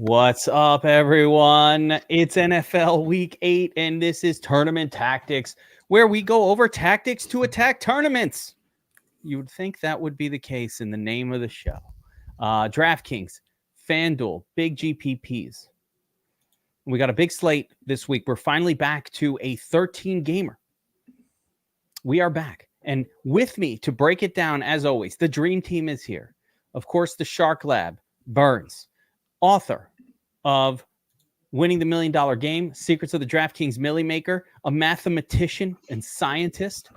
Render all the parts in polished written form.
What's up, everyone? It's NFL Week 8, and this is Tournament Tactics, where we go over tactics to attack tournaments. You would think that would be the case in the name of the show. DraftKings, FanDuel, big GPPs. We got a big slate this week. We're finally back to a 13-gamer. We are back. And with me to break it down, as always, the Dream Team is here. Of course, the Shark Lab, Burns, author of Winning the $1 Million Game, Secrets of the DraftKings Millie Maker, a mathematician and scientist.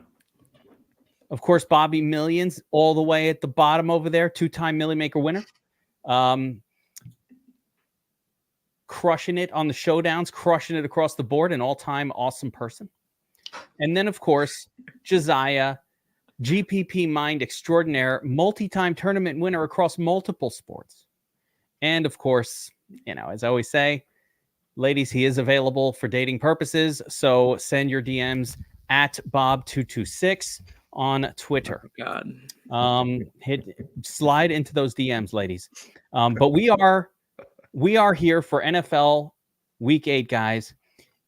Of course, Bobby Millions, all the way at the bottom over there, two-time Millie Maker winner. Crushing it on the showdowns, crushing it across the board, an all-time awesome person. And then, of course, Josiah, GPP mind extraordinaire, multi-time tournament winner across multiple sports. And, of course, you know, as I always say, ladies, he is available for dating purposes. So send your DMs at Bob226 on Twitter. Oh, God. Slide into those DMs, ladies. But we are here for NFL Week 8, guys.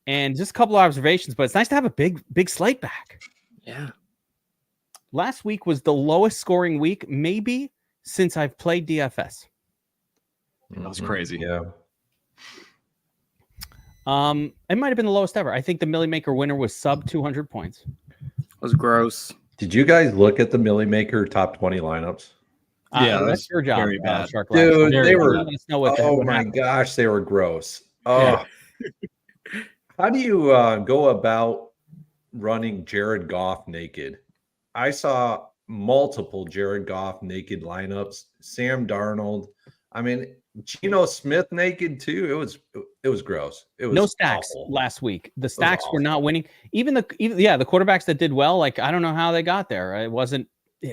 And just a couple of observations, but it's nice to have a big slate back. Yeah. Last week was the lowest scoring week, maybe since I've played DFS. That's crazy. Yeah. It might have been the lowest ever. I think the Millie Maker winner was sub 200 points. It was gross. Did you guys look at the Millie Maker top 20 lineups? Yeah, that's your job, very bad. Shark Dude, Lab. they were. Let us know what Oh what my happened. gosh, they were gross. Oh, Yeah. How do you go about running Jared Goff naked? I saw multiple Jared Goff naked lineups. Sam Darnold. I mean, Geno Smith naked too. It was gross. It was No stacks awful. last week. The stacks were not winning. Even the quarterbacks that did well, like I don't know how they got there. It wasn't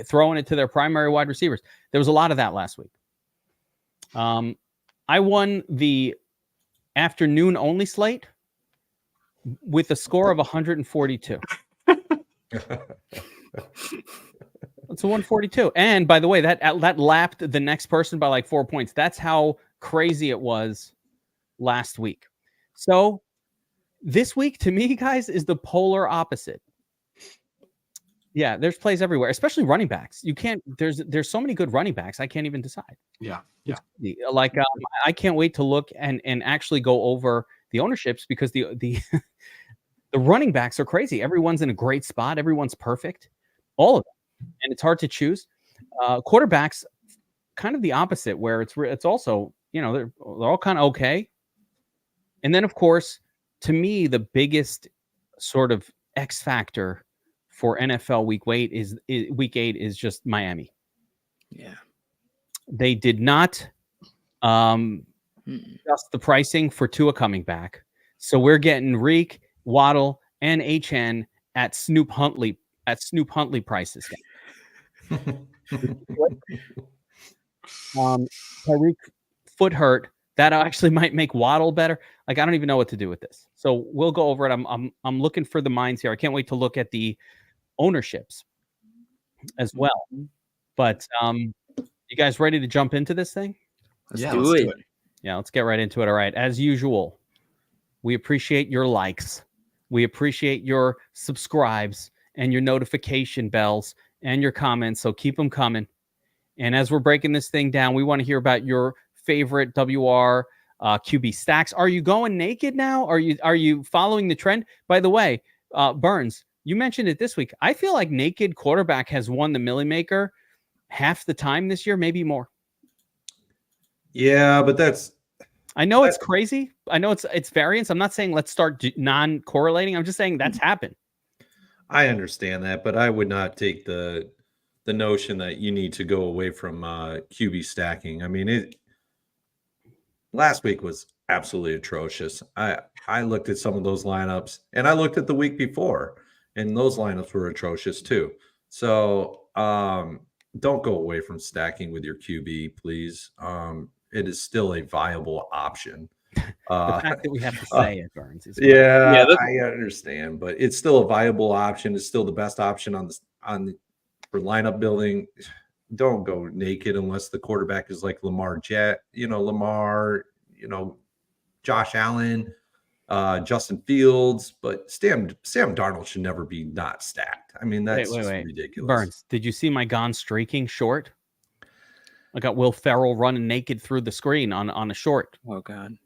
throwing it to their primary wide receivers. There was a lot of that last week. I won the afternoon only slate with a score of 142. It's a 142. And by the way, that lapped the next person by like 4 points. That's how crazy it was last week. So this week, to me, guys, is the polar opposite. Yeah, there's plays everywhere, especially running backs. You can't. There's so many good running backs. I can't even decide. Yeah. Like I can't wait to look and actually go over the ownerships because the the running backs are crazy. Everyone's in a great spot. Everyone's perfect. All of them, and it's hard to choose. Quarterbacks, kind of the opposite, where it's also, you know, they're all kind of okay. And then, of course, to me, the biggest sort of X factor for NFL Week 8 is just Miami. Yeah. They did not adjust the pricing for Tua coming back. So we're getting Reek, Waddle, and HN at Snoop Huntley prices. Tyreek foot hurt. That actually might make Waddle better. Like, I don't even know what to do with this. So we'll go over it. I'm looking for the minds here. I can't wait to look at the ownerships as well. But you guys ready to jump into this thing? Let's do it. Yeah, let's get right into it. All right. As usual, we appreciate your likes. We appreciate your subscribes and your notification bells and your comments. So keep them coming. And as we're breaking this thing down, we want to hear about your favorite WR QB stacks. Are you going naked now? Are you following the trend? By the way, Burns, you mentioned it this week. I feel like naked quarterback has won the Millie Maker half the time this year, maybe more. Yeah, but I know it's crazy. I know it's variance. I'm not saying let's start non-correlating. I'm just saying that's happened. I understand that, but I would not take the notion that you need to go away from QB stacking. I mean, last week was absolutely atrocious. I looked at some of those lineups, and I looked at the week before, and those lineups were atrocious too. So don't go away from stacking with your QB, please. It is still a viable option. The fact that we have to say it, Burns. Is Yeah, I understand, but it's still a viable option. It's still the best option for lineup building. Don't go naked unless the quarterback is like Lamar. Josh Allen, Justin Fields, but Sam Darnold should never be not stacked. I mean, that's just ridiculous. Burns, did you see my Gone Streaking short? I got Will Ferrell running naked through the screen on a short. Oh God.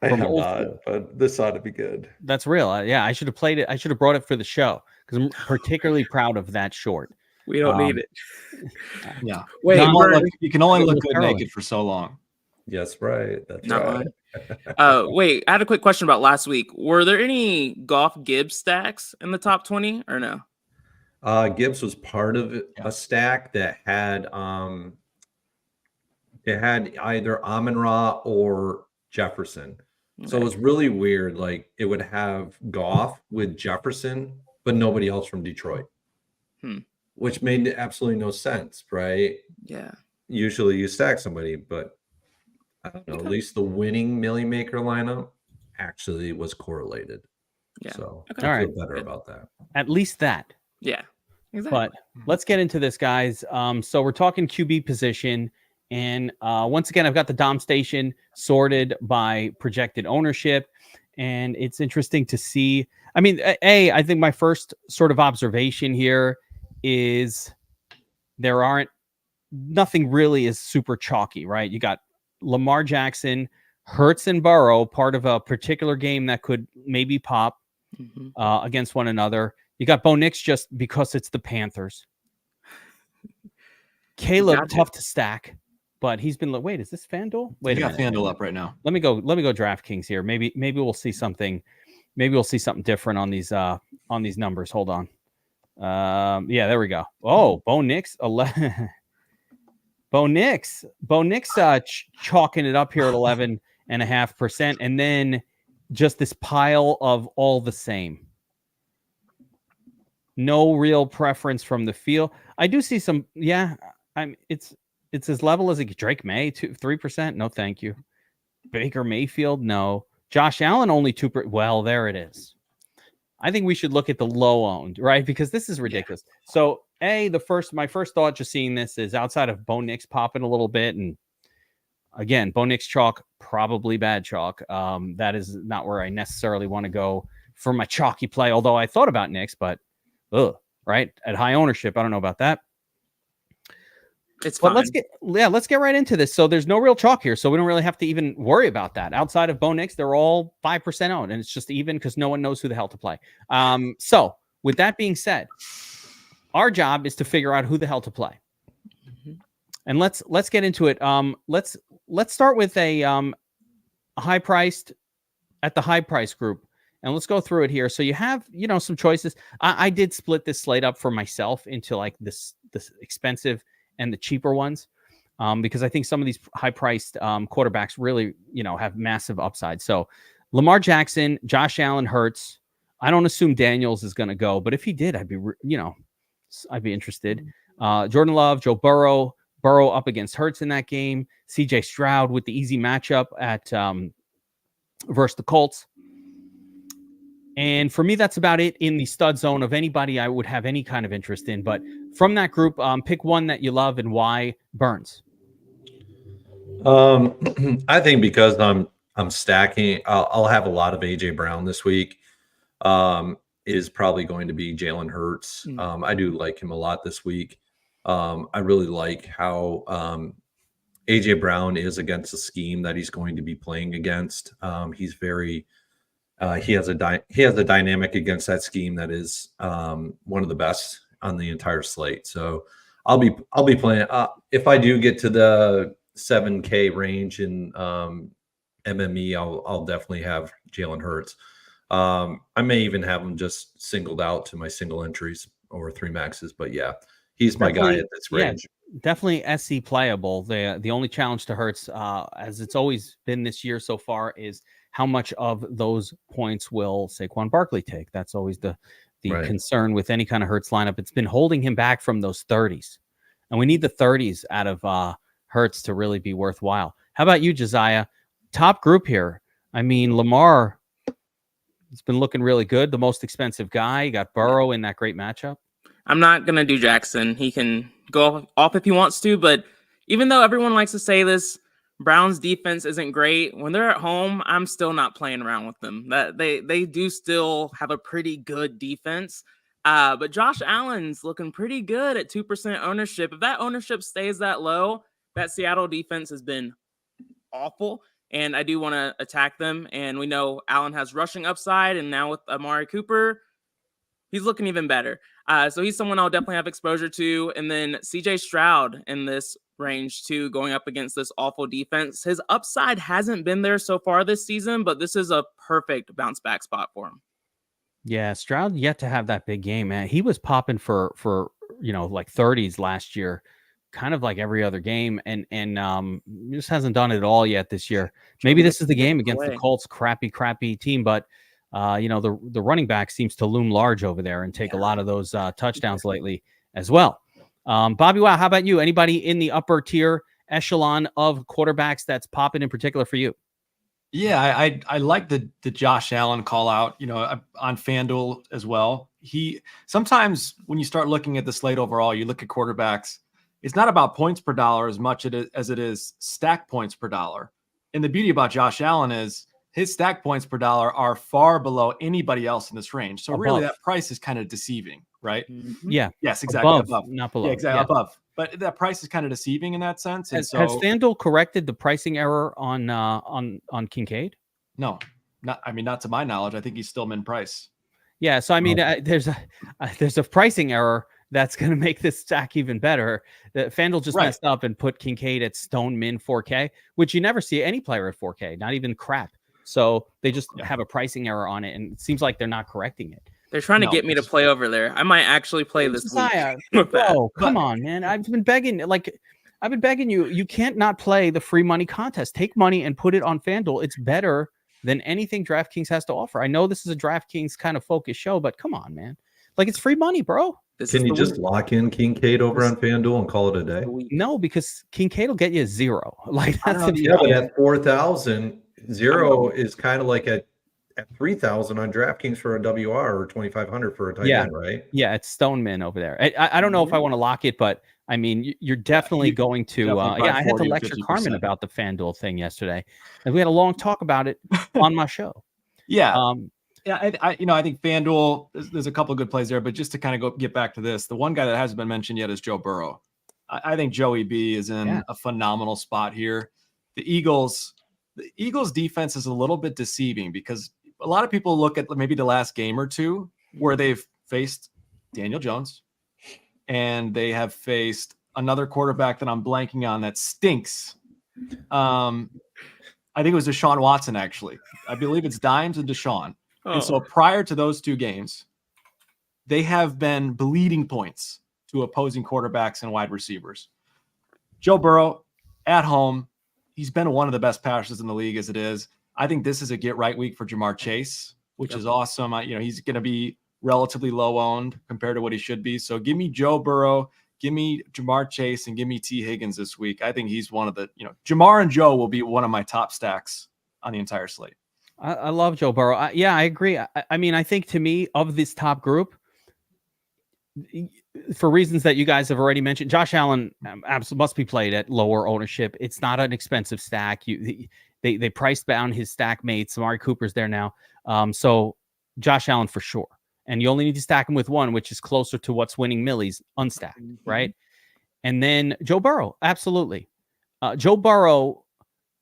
I have not, but this ought to be good. That's real. Yeah, I should have played it. I should have brought it for the show because I'm particularly proud of that short. We don't need it. Yeah. Wait, you can only look good naked for so long. Yes, right. That's right. Wait, I had a quick question about last week. Were there any Goff Gibbs stacks in the top 20 or no? Gibbs was part of a stack that had it had either Amon-Ra or Jefferson. Okay. So it was really weird. Like it would have Goff with Jefferson, but nobody else from Detroit. Which made absolutely no sense, right? Yeah. Usually you stack somebody, but I don't know. At least the winning Millie Maker lineup actually was correlated. Yeah. So I feel better about that. At least that. Yeah. Exactly. But let's get into this, guys. So we're talking QB position. And once again, I've got the Dom station sorted by projected ownership. And it's interesting to see. I mean, I think my first sort of observation here is nothing really is super chalky, right? You got Lamar Jackson, Hurts, and Burrow, part of a particular game that could maybe pop against one another. You got Bo Nix just because it's the Panthers. Caleb, tough to stack, but he's been like, wait, is this FanDuel? Wait, you got FanDuel up right now. Let me go DraftKings here. Maybe we'll see something. Maybe we'll see something different on these numbers. Hold on. Yeah, there we go. Oh, Bo Nix 11. Bo Nix chalking it up here at 11.5%, and then just this pile of all the same. No real preference from the field. I do see some. Yeah, it's as level as Drake May 3%. No, thank you. Baker Mayfield, no. Josh Allen only 2%. Well, there it is. I think we should look at the low owned, right? Because this is ridiculous. Yeah. So, my first thought just seeing this is outside of Bo Nix popping a little bit, and again, Bo Nix chalk, probably bad chalk. That is not where I necessarily want to go for my chalky play. Although I thought about Nix, but right at high ownership, I don't know about that. It's fine. But let's get right into this. So there's no real chalk here, so we don't really have to even worry about that. Outside of Bo Nix, they're all 5% owned, and it's just even because no one knows who the hell to play. So with that being said, our job is to figure out who the hell to play, and let's get into it. Let's start with a high priced at the high price group, and let's go through it here. So you have some choices. I did split this slate up for myself into like this expensive and the cheaper ones, because I think some of these high-priced quarterbacks really, have massive upside. So Lamar Jackson, Josh Allen, Hurts. I don't assume Daniels is going to go, but if he did, I'd be interested. Jordan Love, Joe Burrow up against Hurts in that game. CJ Stroud with the easy matchup at versus the Colts. And for me, that's about it in the stud zone of anybody I would have any kind of interest in. But from that group, pick one that you love and why. Burns. I think because I'm stacking, I'll have a lot of AJ Brown this week. Is probably going to be Jalen Hurts. I do like him a lot this week. I really like how AJ Brown is against the scheme that he's going to be playing against. He's very he has a dynamic against that scheme that is one of the best on the entire slate. So I'll be playing. If I do get to the 7K range in MME, I'll definitely have Jalen Hurts. I may even have him just singled out to my single entries or 3 maxes. But yeah, he's my guy at this range. Yeah, definitely SC playable. The only challenge to Hurts, as it's always been this year so far, is how much of those points will Saquon Barkley take? That's always the concern with any kind of Hurts lineup. It's been holding him back from those 30s. And we need the 30s out of Hurts to really be worthwhile. How about you, Josiah? Top group here. I mean, Lamar, it's been looking really good. The most expensive guy. You got Burrow in that great matchup. I'm not going to do Jackson. He can go off if he wants to. But even though everyone likes to say this, Browns defense isn't great. When they're at home, I'm still not playing around with them. That they do still have a pretty good defense. But Josh Allen's looking pretty good at 2% ownership. If that ownership stays that low, that Seattle defense has been awful. And I do want to attack them. And we know Allen has rushing upside. And now with Amari Cooper, he's looking even better. So he's someone I'll definitely have exposure to. And then CJ Stroud in this range too, going up against this awful defense. His upside hasn't been there so far this season, but this is a perfect bounce back spot for him. Yeah, Stroud yet to have that big game, man. He was popping for like 30s last year, kind of like every other game, and just hasn't done it at all yet this year. Maybe this is the game against the Colts, crappy team, but the running back seems to loom large over there and take a lot of those touchdowns lately as well. BobbyWow, how about you? Anybody in the upper tier echelon of quarterbacks that's popping in particular for you? Yeah, I like the Josh Allen call out, on FanDuel as well. Sometimes when you start looking at the slate overall, you look at quarterbacks, it's not about points per dollar as much as it is stack points per dollar. And the beauty about Josh Allen is his stack points per dollar are far below anybody else in this range. So really that price is kind of deceiving, right? Mm-hmm. Yeah. Yes, exactly. Above. Not below. Yeah, exactly. Yeah. Above. But that price is kind of deceiving in that sense. And has FanDuel corrected the pricing error on Kincaid? No, not to my knowledge. I think he's still min price. Yeah. So, I mean, there's a pricing error that's going to make this stack even better. FanDuel just messed up and put Kincaid at stone min 4K, which you never see any player at 4K, not even crap. So they just have a pricing error on it. And it seems like they're not correcting it. They're trying to get me to play over there. I might actually play this week. Oh, come on, man. I've been begging you. You can't not play the free money contest. Take money and put it on FanDuel. It's better than anything DraftKings has to offer. I know this is a DraftKings kind of focused show, but come on, man. Like, it's free money, bro. Can you just lock in Kincaid over on FanDuel and call it a day? No, because Kincaid will get you 0. Like, that's but at 4,000, 0 is kind of like at 3,000 on DraftKings for a WR or 2,500 for a tight end, right? Yeah, it's stone min over there. I don't know if I want to lock it, but I mean, you're definitely going to. I had to lecture 50%. Carmen about the FanDuel thing yesterday, and we had a long talk about it on my show. Yeah. I think FanDuel, there's a couple of good plays there, but just to kind of get back to this, the one guy that hasn't been mentioned yet is Joe Burrow. I think Joey B is in a phenomenal spot here. The Eagles defense is a little bit deceiving because a lot of people look at maybe the last game or two where they've faced Daniel Jones and they have faced another quarterback that I'm blanking on that stinks. I think it was Deshaun Watson, actually. I believe it's Dimes and Deshaun. And so prior to those two games, they have been bleeding points to opposing quarterbacks and wide receivers. Joe Burrow at home, he's been one of the best passers in the league as it is. I think this is a get right week for Jamar Chase, which is awesome. He's going to be relatively low owned compared to what he should be. So give me Joe Burrow, give me Jamar Chase, and give me T. Higgins this week. I think he's one of the, Jamar and Joe will be one of my top stacks on the entire slate. I love Joe Burrow. I agree. I mean, I think to me of this top group, for reasons that you guys have already mentioned, Josh Allen must be played at lower ownership. It's not an expensive stack. They priced down his stack mates. Amari Cooper's there now. So Josh Allen for sure. And you only need to stack him with one, which is closer to what's winning millies unstacked, right? And then Joe Burrow, absolutely. Joe Burrow,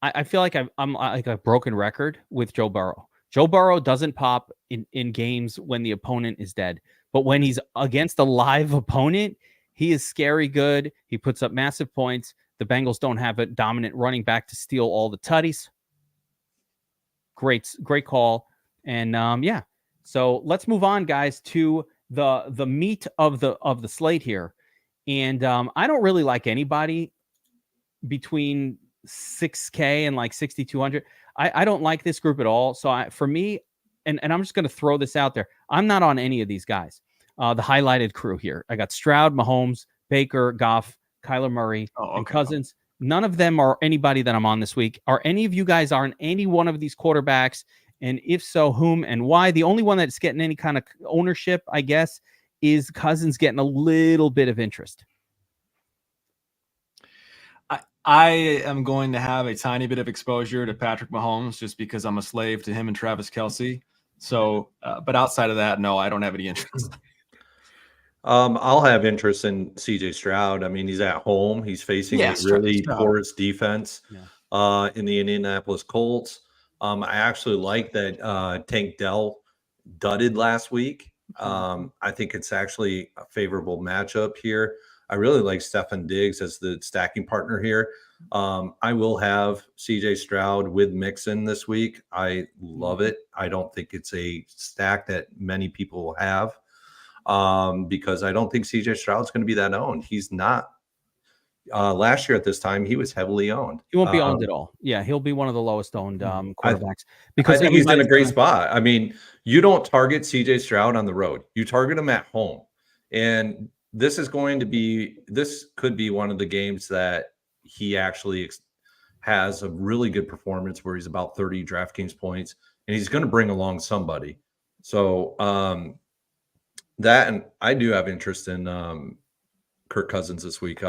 I feel like I'm like a broken record with Joe Burrow. Joe Burrow doesn't pop in games when the opponent is dead. But when he's against a live opponent, he is scary good. He puts up massive points. The Bengals don't have a dominant running back to steal all the tutties. Great call. And so let's move on, guys, to the meat of the slate here. And I don't really like anybody between 6K and like 6,200. I don't like this group at all. So for me, and I'm just going to throw this out there, I'm not on any of these guys. The highlighted crew here. I got Stroud, Mahomes, Baker, Goff, Kyler Murray, and Cousins. None of them are anybody that I'm on this week. Are any of you guys on any one of these quarterbacks? And if so, whom and why? The only one that's getting any kind of ownership, I guess, is Cousins getting a little bit of interest. I am going to have a tiny bit of exposure to Patrick Mahomes just because I'm a slave to him and Travis Kelce. So, but outside of that, no, I don't have any interest. I'll have interest in CJ Stroud. I mean, he's at home. He's facing a really porous defense in the Indianapolis Colts. I actually like that Tank Dell dudded last week. I think it's actually a favorable matchup here. I really like Stefan Diggs as the stacking partner here. I will have CJ Stroud with Mixon this week. I love it. I don't think it's a stack that many people will have because I don't think CJ Stroud's going to be that owned. He's not. Last year at this time, he was heavily owned. He won't be owned at all. Yeah, he'll be one of the lowest owned quarterbacks because I think he's in a great spot. I mean, you don't target CJ Stroud on the road. You target him at home. And this could be one of the games that he actually has a really good performance where he's about 30 DraftKings points and he's going to bring along somebody. So that, and I do have interest in Kirk Cousins this week.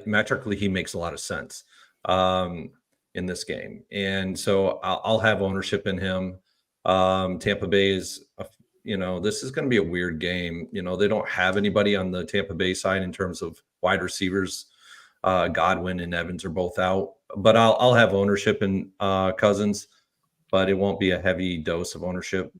Metrically, he makes a lot of sense in this game. And so I'll have ownership in him. Tampa Bay is, this is going to be a weird game. They don't have anybody on the Tampa Bay side in terms of wide receivers. Godwin and Evans are both out, but I'll have ownership in Cousins, but it won't be a heavy dose of ownership.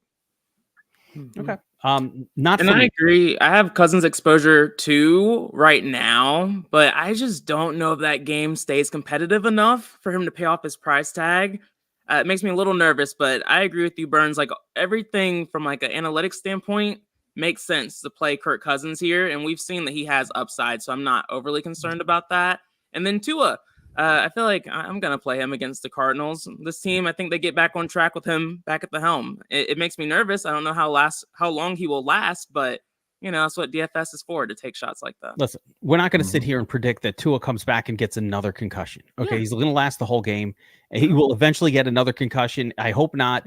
Okay. Not and I agree. I have Cousins exposure too right now, but I just don't know if that game stays competitive enough for him to pay off his price tag. It makes me a little nervous, but I agree with you, Burns. Like everything from like an analytics standpoint makes sense to play Kirk Cousins here, and we've seen that he has upside, so I'm not overly concerned about that. And then Tua, I feel like I'm going to play him against the Cardinals. This team, I think they get back on track with him back at the helm. It makes me nervous. I don't know how long he will last, but that's what DFS is for, to take shots like that. Listen, we're not going to sit here and predict that Tua comes back and gets another concussion. Okay, he's going to last the whole game. He will eventually get another concussion. I hope not.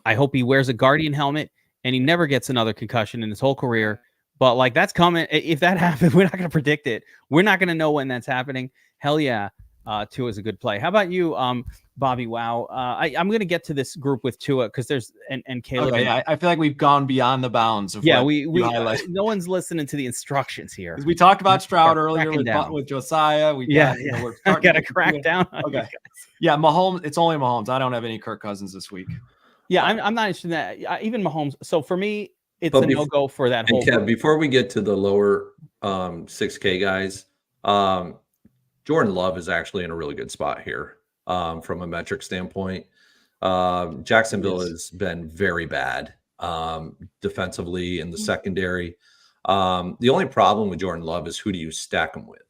I hope he wears a Guardian helmet and he never gets another concussion in his whole career. But like that's coming. If that happens, we're not going to predict it. We're not going to know when that's happening. Hell yeah. Tua is a good play. How about you, BobbyWow? I'm going to get to this group with Tua because there's and Caleb. Okay, I feel like we've gone beyond the bounds of we no one's listening to the instructions here. We talked about Stroud earlier with Josiah. I got to crack down. Okay, yeah, Mahomes. It's only Mahomes. I don't have any Kirk Cousins this week. Yeah, I'm not interested in that. Even Mahomes. So for me, it's a no-go for that whole. Kev, before we get to the lower 6K guys, Jordan Love is actually in a really good spot here from a metric standpoint. Jacksonville has been very bad defensively in the secondary. The only problem with Jordan Love is who do you stack him with?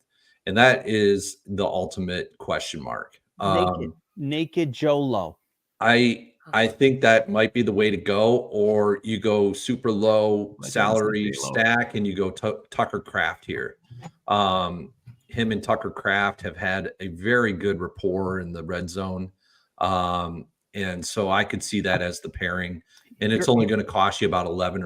And that is the ultimate question mark. Naked Joe Low. I think that might be the way to go, or you go super low salary stack and you go Tucker Kraft here. Him and Tucker Kraft have had a very good rapport in the red zone. And so I could see that as the pairing, and it's only going to cost you about 11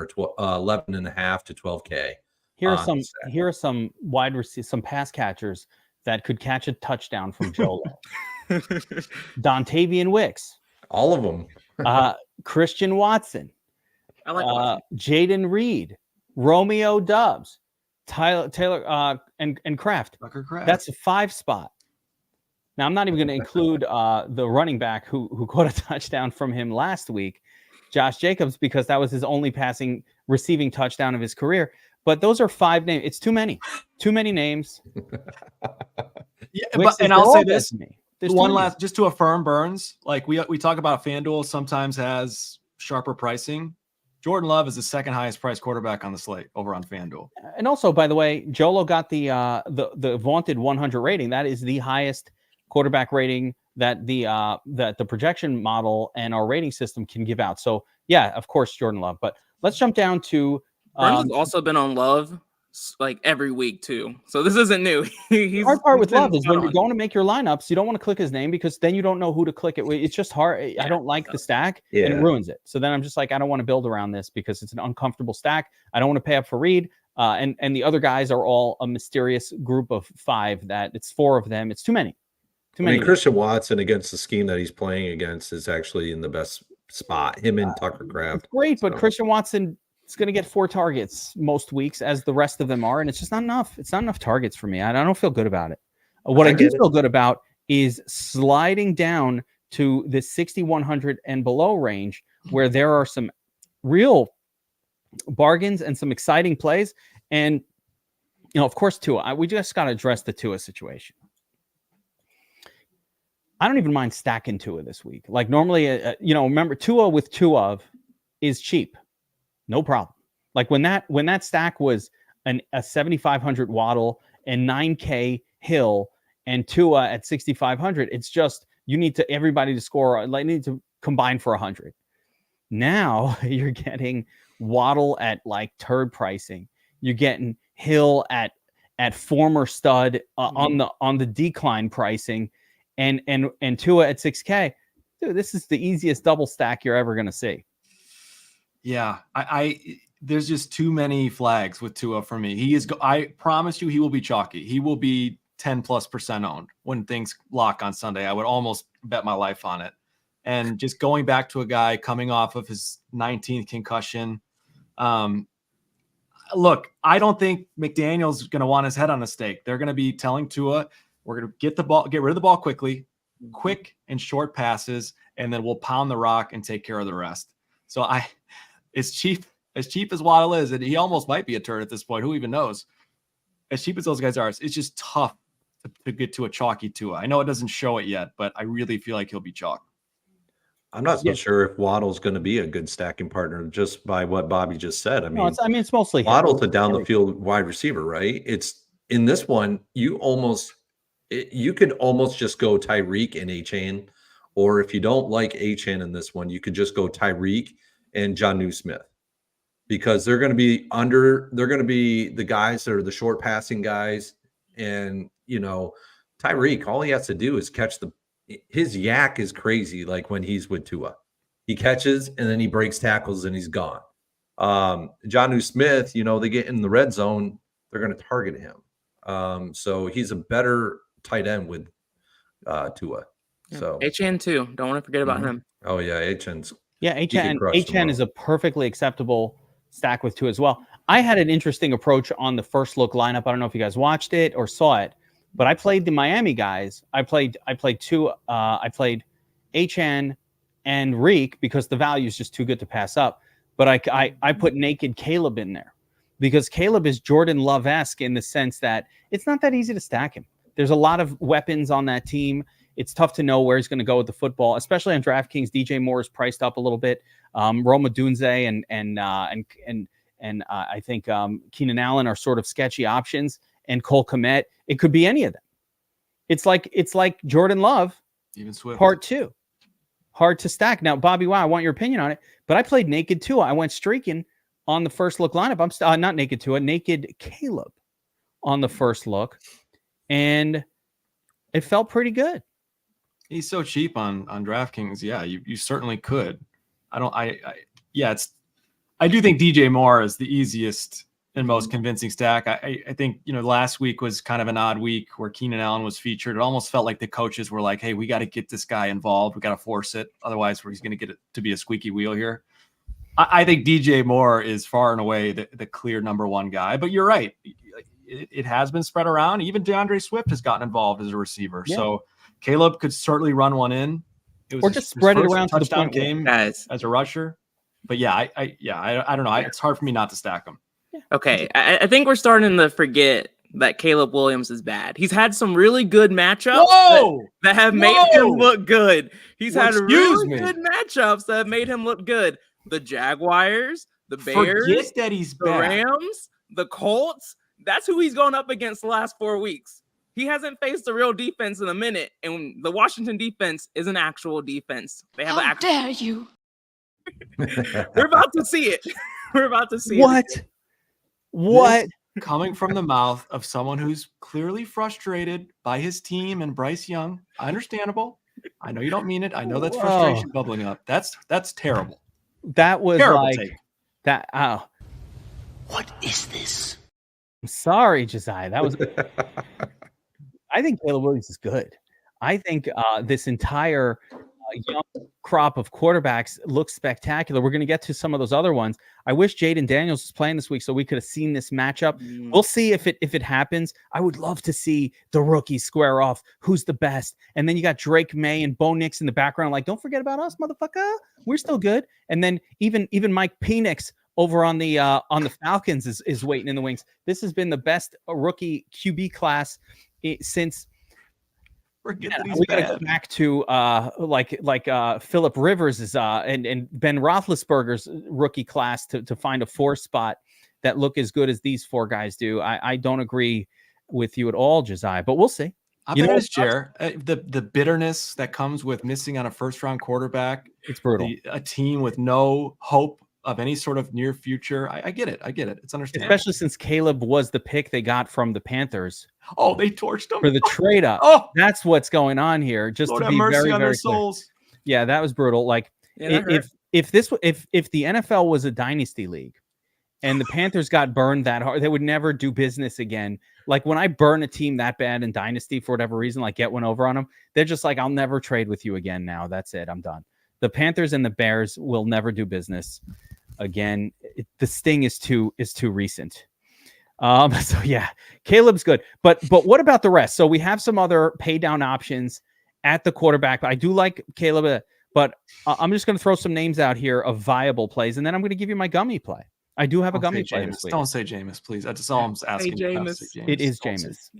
and a half to 12K. Here are some wide receivers, some pass catchers that could catch a touchdown from Joe Low. Dontavian Wicks. All of them. Christian Watson. I like Jaden Reed. Romeo Doubs. Taylor and Kraft. Tucker Kraft. That's a 5 spot. Now I'm not even going to include the running back who caught a touchdown from him last week, Josh Jacobs, because that was his only receiving touchdown of his career. But those are 5 names. It's too many names. Yeah, and I'll say this. One last, just to affirm Burns, like we talk about FanDuel sometimes has sharper pricing. Jordan Love is the second highest priced quarterback on the slate over on FanDuel. And also, by the way, Jolo got the vaunted 100 rating. That is the highest quarterback rating that the projection model and our rating system can give out. So yeah, of course, Jordan Love. But let's jump down to Burns has also been on Love like every week too. So this isn't new. The hard part with Love is when you're going to make your lineups, you don't want to click his name because then you don't know who to click it. It's just hard. I don't like the stack and it ruins it. So then I'm just like, I don't want to build around this because it's an uncomfortable stack. I don't want to pay up for Reed. And the other guys are all a mysterious group of 5 that it's 4 of them. It's too many. I mean, Christian Watson against the scheme that he's playing against is actually in the best spot. Him and Tucker Kraft. Great, but Christian Watson is going to get 4 targets most weeks, as the rest of them are, and it's just not enough. It's not enough targets for me. I don't feel good about it. What I do feel good about is sliding down to the 6,100 and below range, where there are some real bargains and some exciting plays. And, of course, Tua. We just got to address the Tua situation. I don't even mind stacking Tua this week. Like normally, remember Tua with Tua is cheap. No problem. Like when that stack was a 7,500 Waddle and 9K Hill and Tua at 6,500, it's just you need everybody to score. Like need to combine for 100. Now you're getting Waddle at like turd pricing. You're getting Hill at former stud on the decline pricing, and Tua at 6K. Dude, this is the easiest double stack you're ever gonna see. Yeah, there's just too many flags with Tua for me. I promise you, he will be chalky. He will be 10+% owned when things lock on Sunday. I would almost bet my life on it. And just going back to a guy coming off of his 19th concussion. Look, I don't think McDaniel's going to want his head on a stake. They're going to be telling Tua, we're going to get rid of the ball quickly, quick and short passes, and then we'll pound the rock and take care of the rest. So as cheap as Waddle is, and he almost might be a turd at this point. Who even knows? As cheap as those guys are, it's just tough to get to a chalky Tua. I know it doesn't show it yet, but I really feel like he'll be chalk. I'm not so sure if Waddle's going to be a good stacking partner just by what Bobby just said. It's mostly Waddle's a down the field wide receiver, right? It's in this one, you could almost just go Tyreek and Achane, or if you don't like Achane in this one, you could just go Tyreek and Jonnu Smith, because they're going to be the guys that are the short passing guys. And, Tyreek, all he has to do is catch his yak is crazy. Like when he's with Tua, he catches and then he breaks tackles and he's gone. Jonnu Smith, they get in the red zone, they're going to target him. So he's a better tight end with Tua. So HN too. Don't want to forget about him. Oh yeah, HN's. Yeah, HN is a perfectly acceptable stack with Tua as well. I had an interesting approach on the first look lineup. I don't know if you guys watched it or saw it, but I played the Miami guys. I played Tua. I played HN and Reek because the value is just too good to pass up. But I put naked Caleb in there because Caleb is Jordan Love-esque in the sense that it's not that easy to stack him. There's a lot of weapons on that team. It's tough to know where he's going to go with the football, especially on DraftKings. DJ Moore is priced up a little bit. Roma Dunze and I think Keenan Allen are sort of sketchy options. And Cole Kmet, it could be any of them. It's like Jordan Love, even Swift part 2, hard to stack. Now, BobbyWow, I want your opinion on it, but I played naked Tua. I went streaking on the first look lineup. I'm not naked Tua, naked Caleb on the first look, and it felt pretty good. He's so cheap on DraftKings. Yeah, you certainly could. I do think DJ Moore is the easiest and most convincing stack. I think, last week was kind of an odd week where Keenan Allen was featured. It almost felt like the coaches were like, hey, we got to get this guy involved. We got to force it. Otherwise, he's going to get it to be a squeaky wheel here. I think DJ Moore is far and away the clear number one guy. But you're right. It has been spread around. Even DeAndre Swift has gotten involved as a receiver. Yeah. So Caleb could certainly run one in. Or just spread it around to the touchdown game as a rusher. But yeah, I don't know. It's hard for me not to stack them. Okay, I think we're starting to forget that Caleb Williams is bad. He's had some really good matchups that have made him look good. He's had really good matchups that have made him look good. The Jaguars, the Bears, the Rams, the Colts. That's who he's going up against the last 4 weeks. He hasn't faced a real defense in a minute, and the Washington defense is an actual defense. They have How dare you? We're about to see it. We're about to see it. What? This coming from the mouth of someone who's clearly frustrated by his team and Bryce Young. Understandable. I know you don't mean it. I know that's frustration bubbling up. That's terrible. That was terrible like take. that. What is this? I'm sorry, Josiah. That was. I think Caleb Williams is good. I think this entire young crop of quarterbacks looks spectacular. We're going to get to some of those other ones. I wish Jaden Daniels was playing this week so we could have seen this matchup. We'll see if it happens. I would love to see the rookies square off who's the best. And then you got Drake May and Bo Nix in the background. Like, don't forget about us, motherfucker. We're still good. And then even Mike Penix over on the Falcons is waiting in the wings. This has been the best rookie QB class since. We got to go back to Phillip Rivers is and Ben Roethlisberger's rookie class to find a 4 spot that look as good as these 4 guys do. I don't agree with you at all, Josiah, but we'll see. I bet it's Jer. The bitterness that comes with missing on a first-round quarterback. It's brutal. A team with no hope of any sort of near future. I get it. It's understandable. Especially since Caleb was the pick they got from the Panthers. Oh, they torched him for the trade up. Oh, that's what's going on here. Just Lord to be have mercy very, on very their souls. Yeah, that was brutal. Like if the NFL was a dynasty league and the Panthers got burned that hard, they would never do business again. Like when I burn a team that bad in dynasty for whatever reason, like get one over on them, they're just like, I'll never trade with you again. Now that's it. I'm done. The Panthers and the Bears will never do business again. The sting is too recent. So yeah, Caleb's good, but what about the rest? So we have some other pay down options at the quarterback. I do like Caleb, but I'm just going to throw some names out here of viable plays, and then I'm going to give you my gummy play. I do have a gummy play. Don't say Jameis, please. That's all I'm asking. Hey, Jameis. It is Jameis.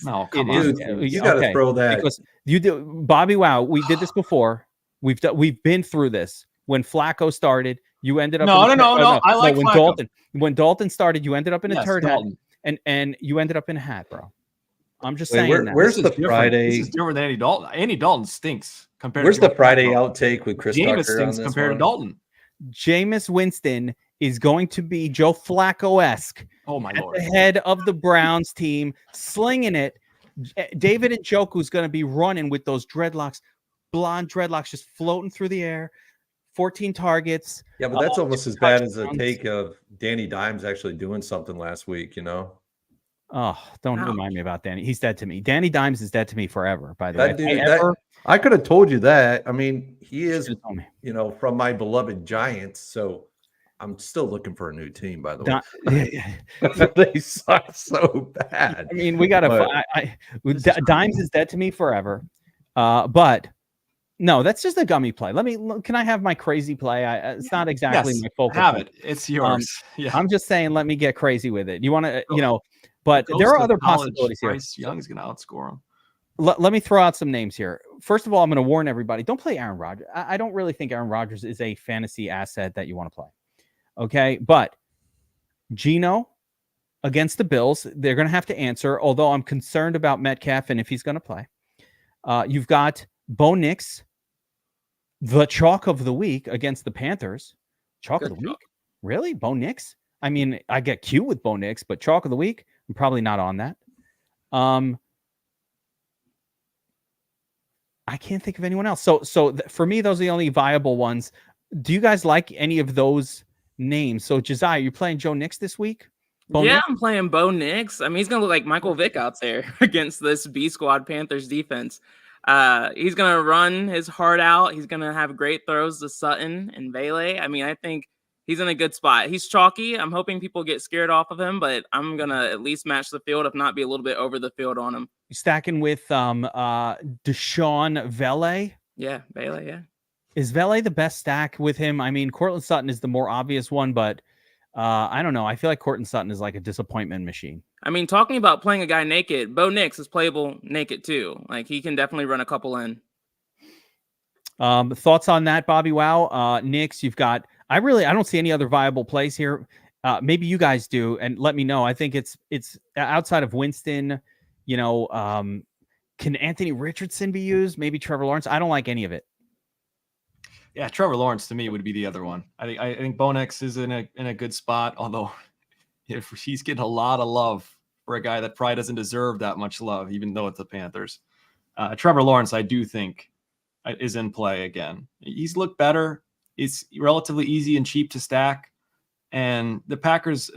No, come on. You got to throw that. Because you do, BobbyWow. We did this before. We've been through this. When Flacco started, you ended up. No. I like Flacco. When Dalton started, you ended up in a turd hat, and you ended up in a hat, bro. I'm just saying. Where's the Friday? This is different than Andy Dalton. Andy Dalton stinks compared. Where's the Friday outtake with Chris Jameis Tucker stinks compared to Dalton. Jameis Winston is going to be Joe Flacco-esque. Oh my Lord! The head of the Browns team, slinging it. David Njoku's going to be running with those dreadlocks, blonde dreadlocks, just floating through the air. 14 targets. Yeah, but that's almost as bad as a take of Danny Dimes actually doing something last week, you know? Oh, don't remind me about Danny. He's dead to me. Danny Dimes is dead to me forever, by the way. Dude, I could have told you that. I mean, he is, from my beloved Giants, so I'm still looking for a new team, by the way. They suck so bad. I mean, we got to Dimes is dead to me forever. But no, that's just a gummy play. Can I have my crazy play? It's not exactly my focal point. It's yours. I'm just saying, let me get crazy with it. You want to, but there are other possibilities here. Bryce Young is going to outscore him. Let me throw out some names here. First of all, I'm going to warn everybody, don't play Aaron Rodgers. I don't really think Aaron Rodgers is a fantasy asset that you want to play. Okay. But Geno against the Bills, they're going to have to answer, although I'm concerned about Metcalf and if he's going to play. You've got Bo Nix, the chalk of the week against the Panthers. Chalk of the week? Really? Bo Nix? I mean, I get cute with Bo Nix, but chalk of the week? I'm probably not on that. I can't think of anyone else. So for me, those are the only viable ones. Do you guys like any of those names? So Josiah, you're playing Joe Nix this week? Nix? I'm playing Bo Nix. I mean, he's going to look like Michael Vick out there against this B squad Panthers defense. He's going to run his heart out. He's going to have great throws to Sutton and Vele. I mean, I think he's in a good spot. He's chalky. I'm hoping people get scared off of him, but I'm going to at least match the field, if not be a little bit over the field on him. You stacking with Deshaun Vele? Yeah, Vele, yeah. Is Vele the best stack with him? I mean, Cortland Sutton is the more obvious one, but I don't know. I feel like Cortland Sutton is like a disappointment machine. I mean, talking about playing a guy naked, Bo Nix is playable naked too. Like he can definitely run a couple in. Thoughts on that, BobbyWow? Nix, you've got. I don't see any other viable plays here. Maybe you guys do, and let me know. I think it's outside of Winston. Can Anthony Richardson be used? Maybe Trevor Lawrence. I don't like any of it. Yeah, Trevor Lawrence to me would be the other one. I think Bo Nix is in a good spot, although if he's getting a lot of love for a guy that probably doesn't deserve that much love, even though it's the Panthers. Trevor Lawrence, I do think, is in play again. He's looked better. It's relatively easy and cheap to stack. And the Packers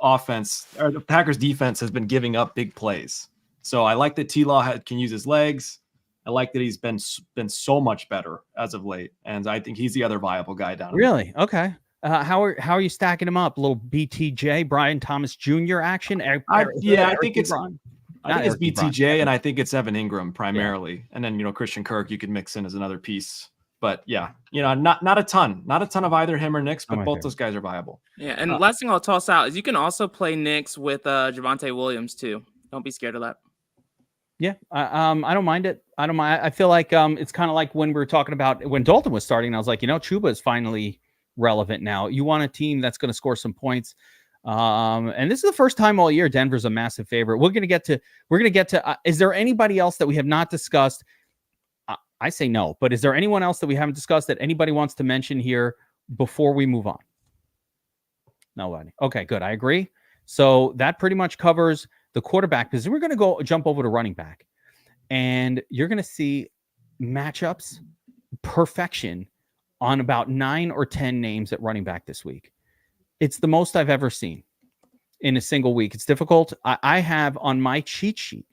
offense or the Packers defense has been giving up big plays. So I like that T-Law can use his legs. I like that he's been so much better as of late, and I think he's the other viable guy down. Really? Okay. How are you stacking him up? A little BTJ, Brian Thomas Jr. action? I think it's BTJ, and I think it's Evan Ingram primarily, and then Christian Kirk you could mix in as another piece. But yeah, not a ton of either him or Knicks, but both those guys are viable. Yeah, and last thing I'll toss out is you can also play Knicks with Javonte Williams too. Don't be scared of that. Yeah, I don't mind it. I don't mind. I feel like it's kind of like when we were talking about when Dalton was starting. I was like, Chuba is finally relevant now. You want a team that's going to score some points. And this is the first time all year Denver's a massive favorite. We're going to get to. Is there anybody else that we have not discussed? I say no, but is there anyone else that we haven't discussed that anybody wants to mention here before we move on? Nobody. Okay, good. I agree. So that pretty much covers the quarterback position. We're going to jump over to running back, and you're going to see matchups perfection on about 9 or 10 names at running back this week. It's the most I've ever seen in a single week. It's difficult. I have on my cheat sheet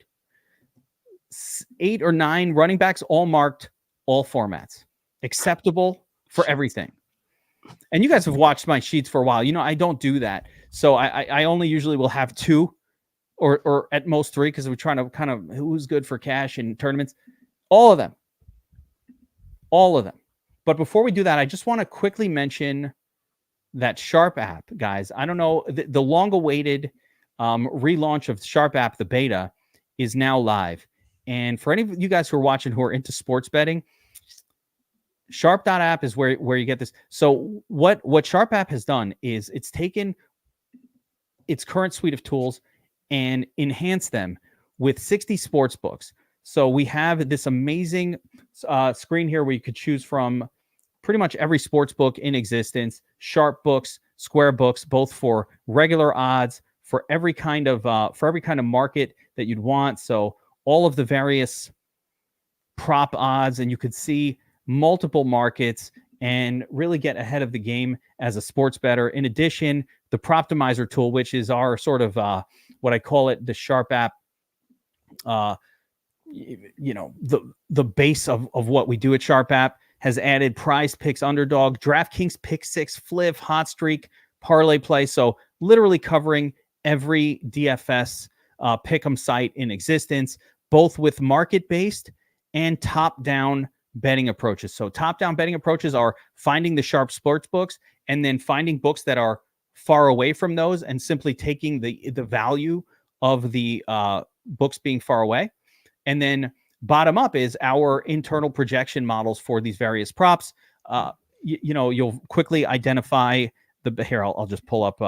8 or 9 running backs, all marked, all formats, acceptable for everything. And you guys have watched my sheets for a while. I don't do that. So I only usually will have 2 or at most 3 because we're trying to kind of who's good for cash in tournaments. All of them. But before we do that, I just want to quickly mention that Sharp app, guys. I don't know, the long-awaited relaunch of Sharp app, the beta, is now live. And for any of you guys who are watching who are into sports betting, Sharp.app is where you get this. So what Sharp app has done is it's taken its current suite of tools and enhanced them with 60 sports books. So we have this amazing screen here where you could choose from pretty much every sports book in existence, Sharp books, Square books, both for regular odds, for every kind of market that you'd want. So all of the various prop odds, and you could see multiple markets and really get ahead of the game as a sports bettor. In addition, the Proptimizer tool, which is our sort of what I call it, the Sharp app, the base of what we do at Sharp app, has added prize picks, underdog, DraftKings pick 6, fliv, hot streak, parlay play. So literally covering every DFS pick'em site in existence, both with market-based and top-down betting approaches. So top-down betting approaches are finding the Sharp sports books and then finding books that are far away from those and simply taking the value of the books being far away. And then bottom up is our internal projection models for these various props. You'll quickly identify here. I'll just pull up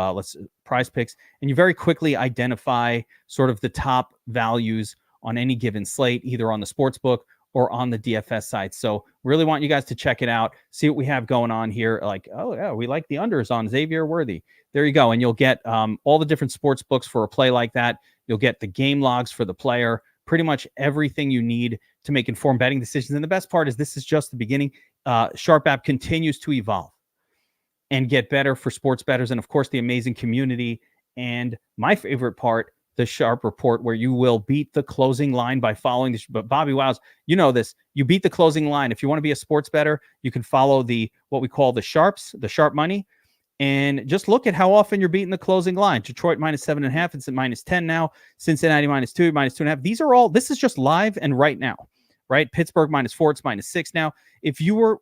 prize picks, and you very quickly identify sort of the top values on any given slate, either on the sports book or on the DFS site. So really want you guys to check it out, see what we have going on here. Like, oh yeah, we like the unders on Xavier Worthy. There you go. And you'll get all the different sports books for a play like that. You'll get the game logs for the player, pretty much everything you need to make informed betting decisions. And the best part is this is just the beginning. Sharp app continues to evolve and get better for sports bettors. And of course, the amazing community. And my favorite part, the Sharp report, where you will beat the closing line by following this. But BobbyWows, you know this. You beat the closing line. If you want to be a sports bettor, you can follow what we call the Sharps, the Sharp money, and just look at how often you're beating the closing line. Detroit -7.5. It's at -10 now. Cincinnati -2, -2.5. This is just live and right now, right? Pittsburgh -4. It's -6 now. If you were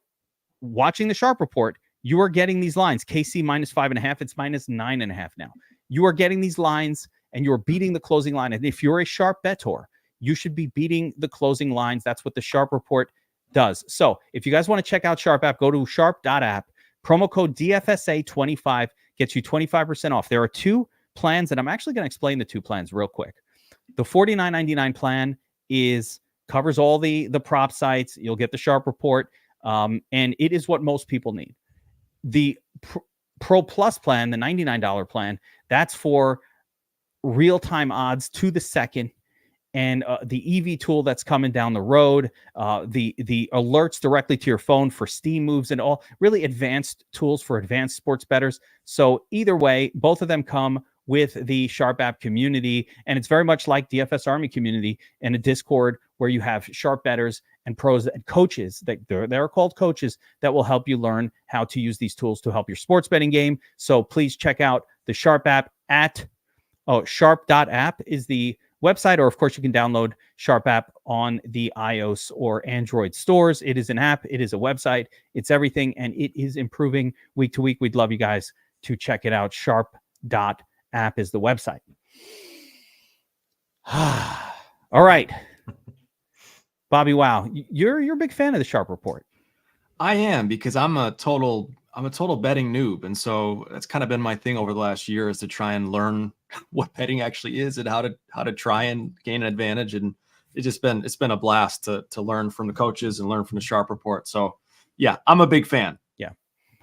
watching the Sharp report, you are getting these lines. KC -5.5. It's -9.5 now. You are getting these lines and you're beating the closing line. And if you're a Sharp bettor, you should be beating the closing lines. That's what the Sharp report does. So if you guys want to check out Sharp app, go to sharp.app. Promo code DFSA25 gets you 25% off. There are 2 plans, and I'm actually going to explain the 2 plans real quick. The $49.99 plan covers all the prop sites. You'll get the Sharp report, and it is what most people need. The Pro Plus plan, the $99 plan, that's for real-time odds to the second, and the EV tool that's coming down the road, the alerts directly to your phone for steam moves, and all really advanced tools for advanced sports bettors. So either way, both of them come with the Sharp app community. And it's very much like DFS Army community and a Discord where you have sharp bettors and pros and coaches that they're called coaches that will help you learn how to use these tools to help your sports betting game. So please check out the Sharp app at sharp.app is the website, or of course you can download Sharp app on the iOS or Android stores. It is an app, it is a website, it's everything, and it is improving week to week. We'd love you guys to check it out. Sharp.app is the website. All right, BobbyWow, you're a big fan of the Sharp report. I am, because I'm a total betting noob, and so that's kind of been my thing over the last year, is to try and learn what betting actually is and how to try and gain an advantage. And it's been a blast to learn from the coaches and learn from the Sharp report. So yeah, I'm a big fan. Yeah,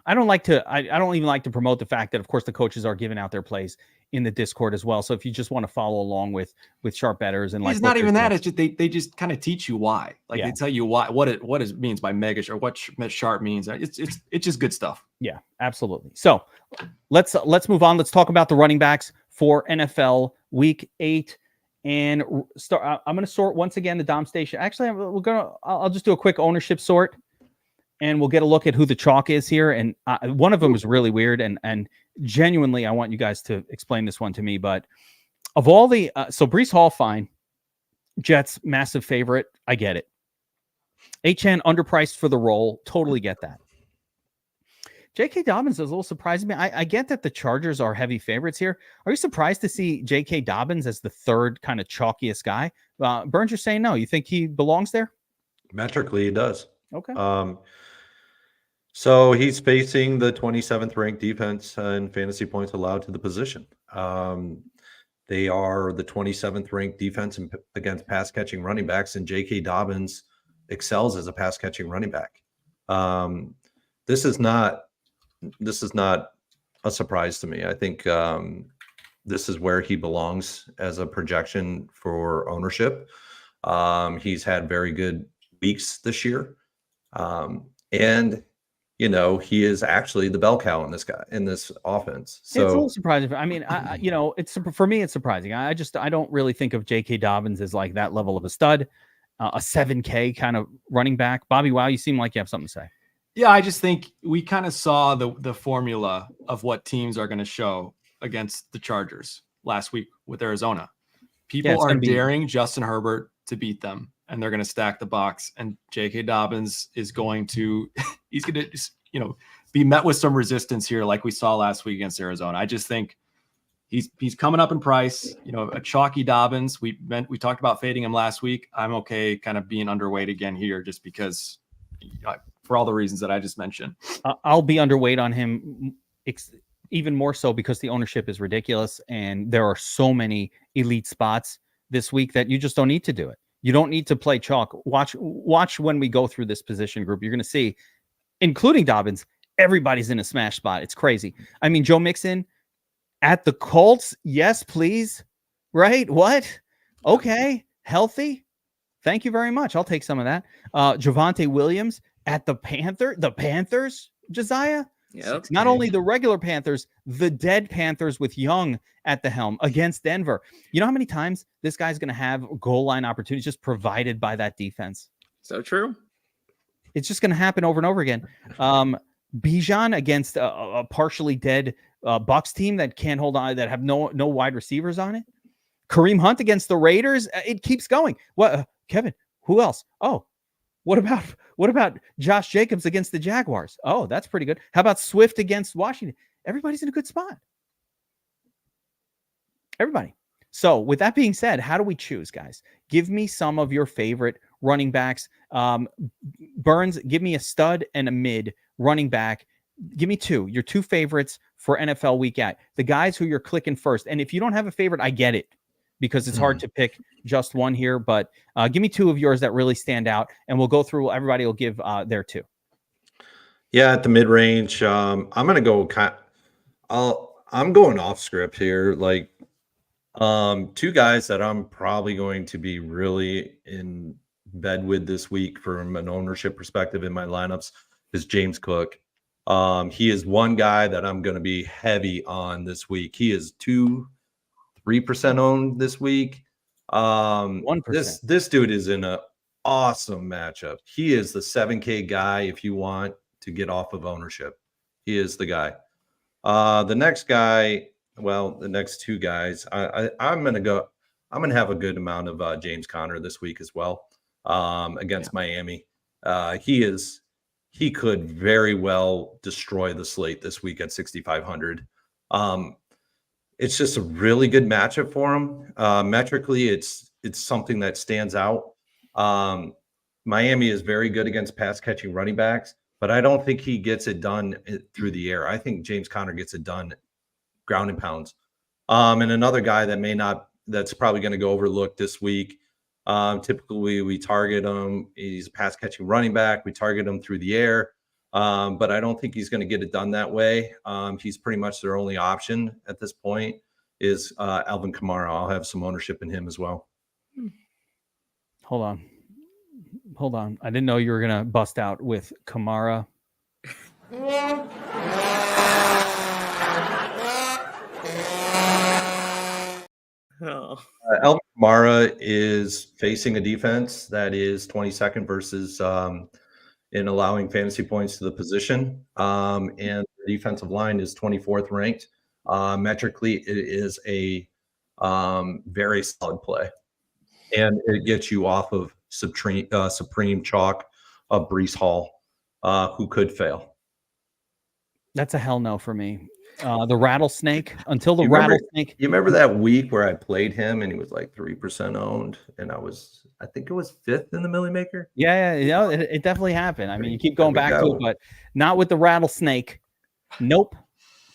I don't even like to promote the fact that of course the coaches are giving out their plays in the Discord as well. So if you just want to follow along with sharp bettors, and it's not even that, it's just they just kind of teach you why, like they tell you what it means by mega or what sharp means. It's just good stuff. Yeah, absolutely. So let's move on. Let's talk about the running backs for NFL Week 8 and start. I'm going to sort once again the Dom Station. Actually, I'll just do a quick ownership sort, and we'll get a look at who the chalk is here. And one of them is really weird, and genuinely, I want you guys to explain this one to me. But of all the so Breece Hall, fine. Jets, massive favorite. I get it. Achane underpriced for the role. Totally get that. J.K. Dobbins is a little surprising me. I get that the Chargers are heavy favorites here. Are you surprised to see J.K. Dobbins as the third kind of chalkiest guy? Burns, you're saying no. You think he belongs there? Metrically, he does. Okay. So he's facing the 27th ranked defense in fantasy points allowed to the position. They are the 27th ranked defense against pass catching running backs, and J.K. Dobbins excels as a pass catching running back. This is not a surprise to me. I think this is where he belongs as a projection for ownership. He's had very good weeks this year. And he is actually the bell cow in this offense. So it's a little surprising. I mean, for me, it's surprising. I don't really think of J.K. Dobbins as like that level of a stud, a 7K kind of running back. BobbyWow, you seem like you have something to say. Yeah, I just think we kind of saw the formula of what teams are going to show against the Chargers last week with Arizona. People are daring Justin Herbert to beat them, and they're going to stack the box. And J.K. Dobbins is going to be met with some resistance here, like we saw last week against Arizona. I just think he's coming up in price. A chalky Dobbins. We talked about fading him last week. I'm okay, kind of being underweight again here, just because. For all the reasons that I just mentioned. I'll be underweight on him, even more so because the ownership is ridiculous, and there are so many elite spots this week that you just don't need to do it. You don't need to play chalk. Watch when we go through this position group. You're going to see, including Dobbins, everybody's in a smash spot. It's crazy. I mean, Joe Mixon at the Colts. Yes, please. Right? What? Okay. Healthy. Thank you very much. I'll take some of that. Javonte Williams at the Panthers, Josiah. Yep. Not only the regular Panthers, the dead Panthers with Young at the helm against Denver. You know how many times this guy's going to have goal line opportunities just provided by that defense? So true. It's just going to happen over and over again. Bijan against a partially dead Bucs team that can't hold on, that have no wide receivers on it. Kareem Hunt against the Raiders. It keeps going. What, Kevin? Who else? Oh, what about Josh Jacobs against the Jaguars? Oh, that's pretty good. How about Swift against Washington? Everybody's in a good spot. Everybody. So with that being said, how do we choose, guys? Give me some of your favorite running backs. Burns, give me a stud and a mid running back. Give me your two favorites for NFL Week 8. The guys who you're clicking first. And if you don't have a favorite, I get it, because it's hard to pick just one here, but give me two of yours that really stand out, and we'll go through. Everybody will give their two. Yeah, at the mid range, I'm going to go. I'm going off script here. Like two guys that I'm probably going to be really in bed with this week from an ownership perspective in my lineups is James Cook. He is one guy that I'm going to be heavy on this week. He is too 3% owned this week. 1%. This dude is in an awesome matchup. He is the 7K guy if you want to get off of ownership. He is the guy. The next guy, well, the next two guys, I'm gonna have a good amount of James Conner this week as well against Miami. He could very well destroy the slate this week at 6,500. It's just a really good matchup for him. Metrically, it's something that stands out. Miami is very good against pass catching running backs, but I don't think he gets it done through the air. I think James Conner gets it done ground and pounds. And another guy that's probably going to go overlooked this week. Typically, we target him. He's a pass catching running back. We target him through the air. But I don't think he's going to get it done that way. He's pretty much their only option at this point is Alvin Kamara. I'll have some ownership in him as well. Hold on. I didn't know you were going to bust out with Kamara. Alvin Kamara is facing a defense that is 22nd versus in allowing fantasy points to the position. And the defensive line is 24th ranked. Metrically, it is a very solid play. And it gets you off of supreme chalk of Breece Hall, who could fail. That's a hell no for me. The rattlesnake until the rattlesnake. You remember that week where I played him and he was like 3% owned, and I think it was 5th in the Millie Maker. Yeah, it definitely happened. I mean, you keep going back to it, but not with the rattlesnake. Nope.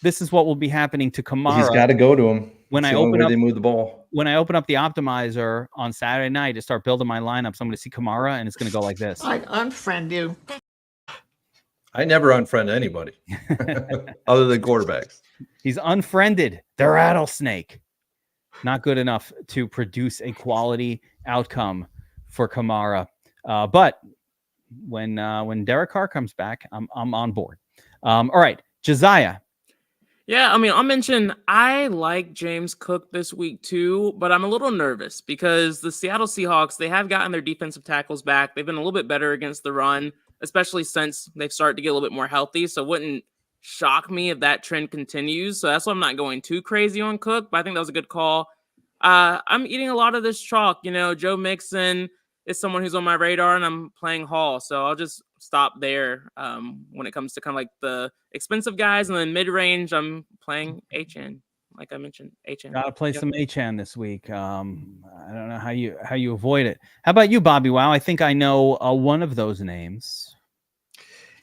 This is what will be happening to Kamara. He's got to go to him. When I open up, they move the ball. When I open up the optimizer on Saturday night to start building my lineups, I'm going to see Kamara, and it's going to go like this. I unfriend you. I never unfriend anybody other than quarterbacks. He's unfriended. The rattlesnake. Not good enough to produce a quality outcome for Kamara. But when Derek Carr comes back, I'm on board. All right, Josiah. Yeah, I mean, I'll mention I like James Cook this week too, but I'm a little nervous because the Seattle Seahawks, they have gotten their defensive tackles back. They've been a little bit better against the run, especially since they've started to get a little bit more healthy. So it wouldn't shock me if that trend continues. So that's why I'm not going too crazy on Cook, but I think that was a good call. I'm eating a lot of this chalk. You know, Joe Mixon is someone who's on my radar, and I'm playing Hall. So I'll just stop there when it comes to kind of like the expensive guys. And then mid-range, I'm playing HN. Like I mentioned, HN. Gotta play some HN this week. I don't know how you avoid it. How about you, BobbyWow? I think I know one of those names.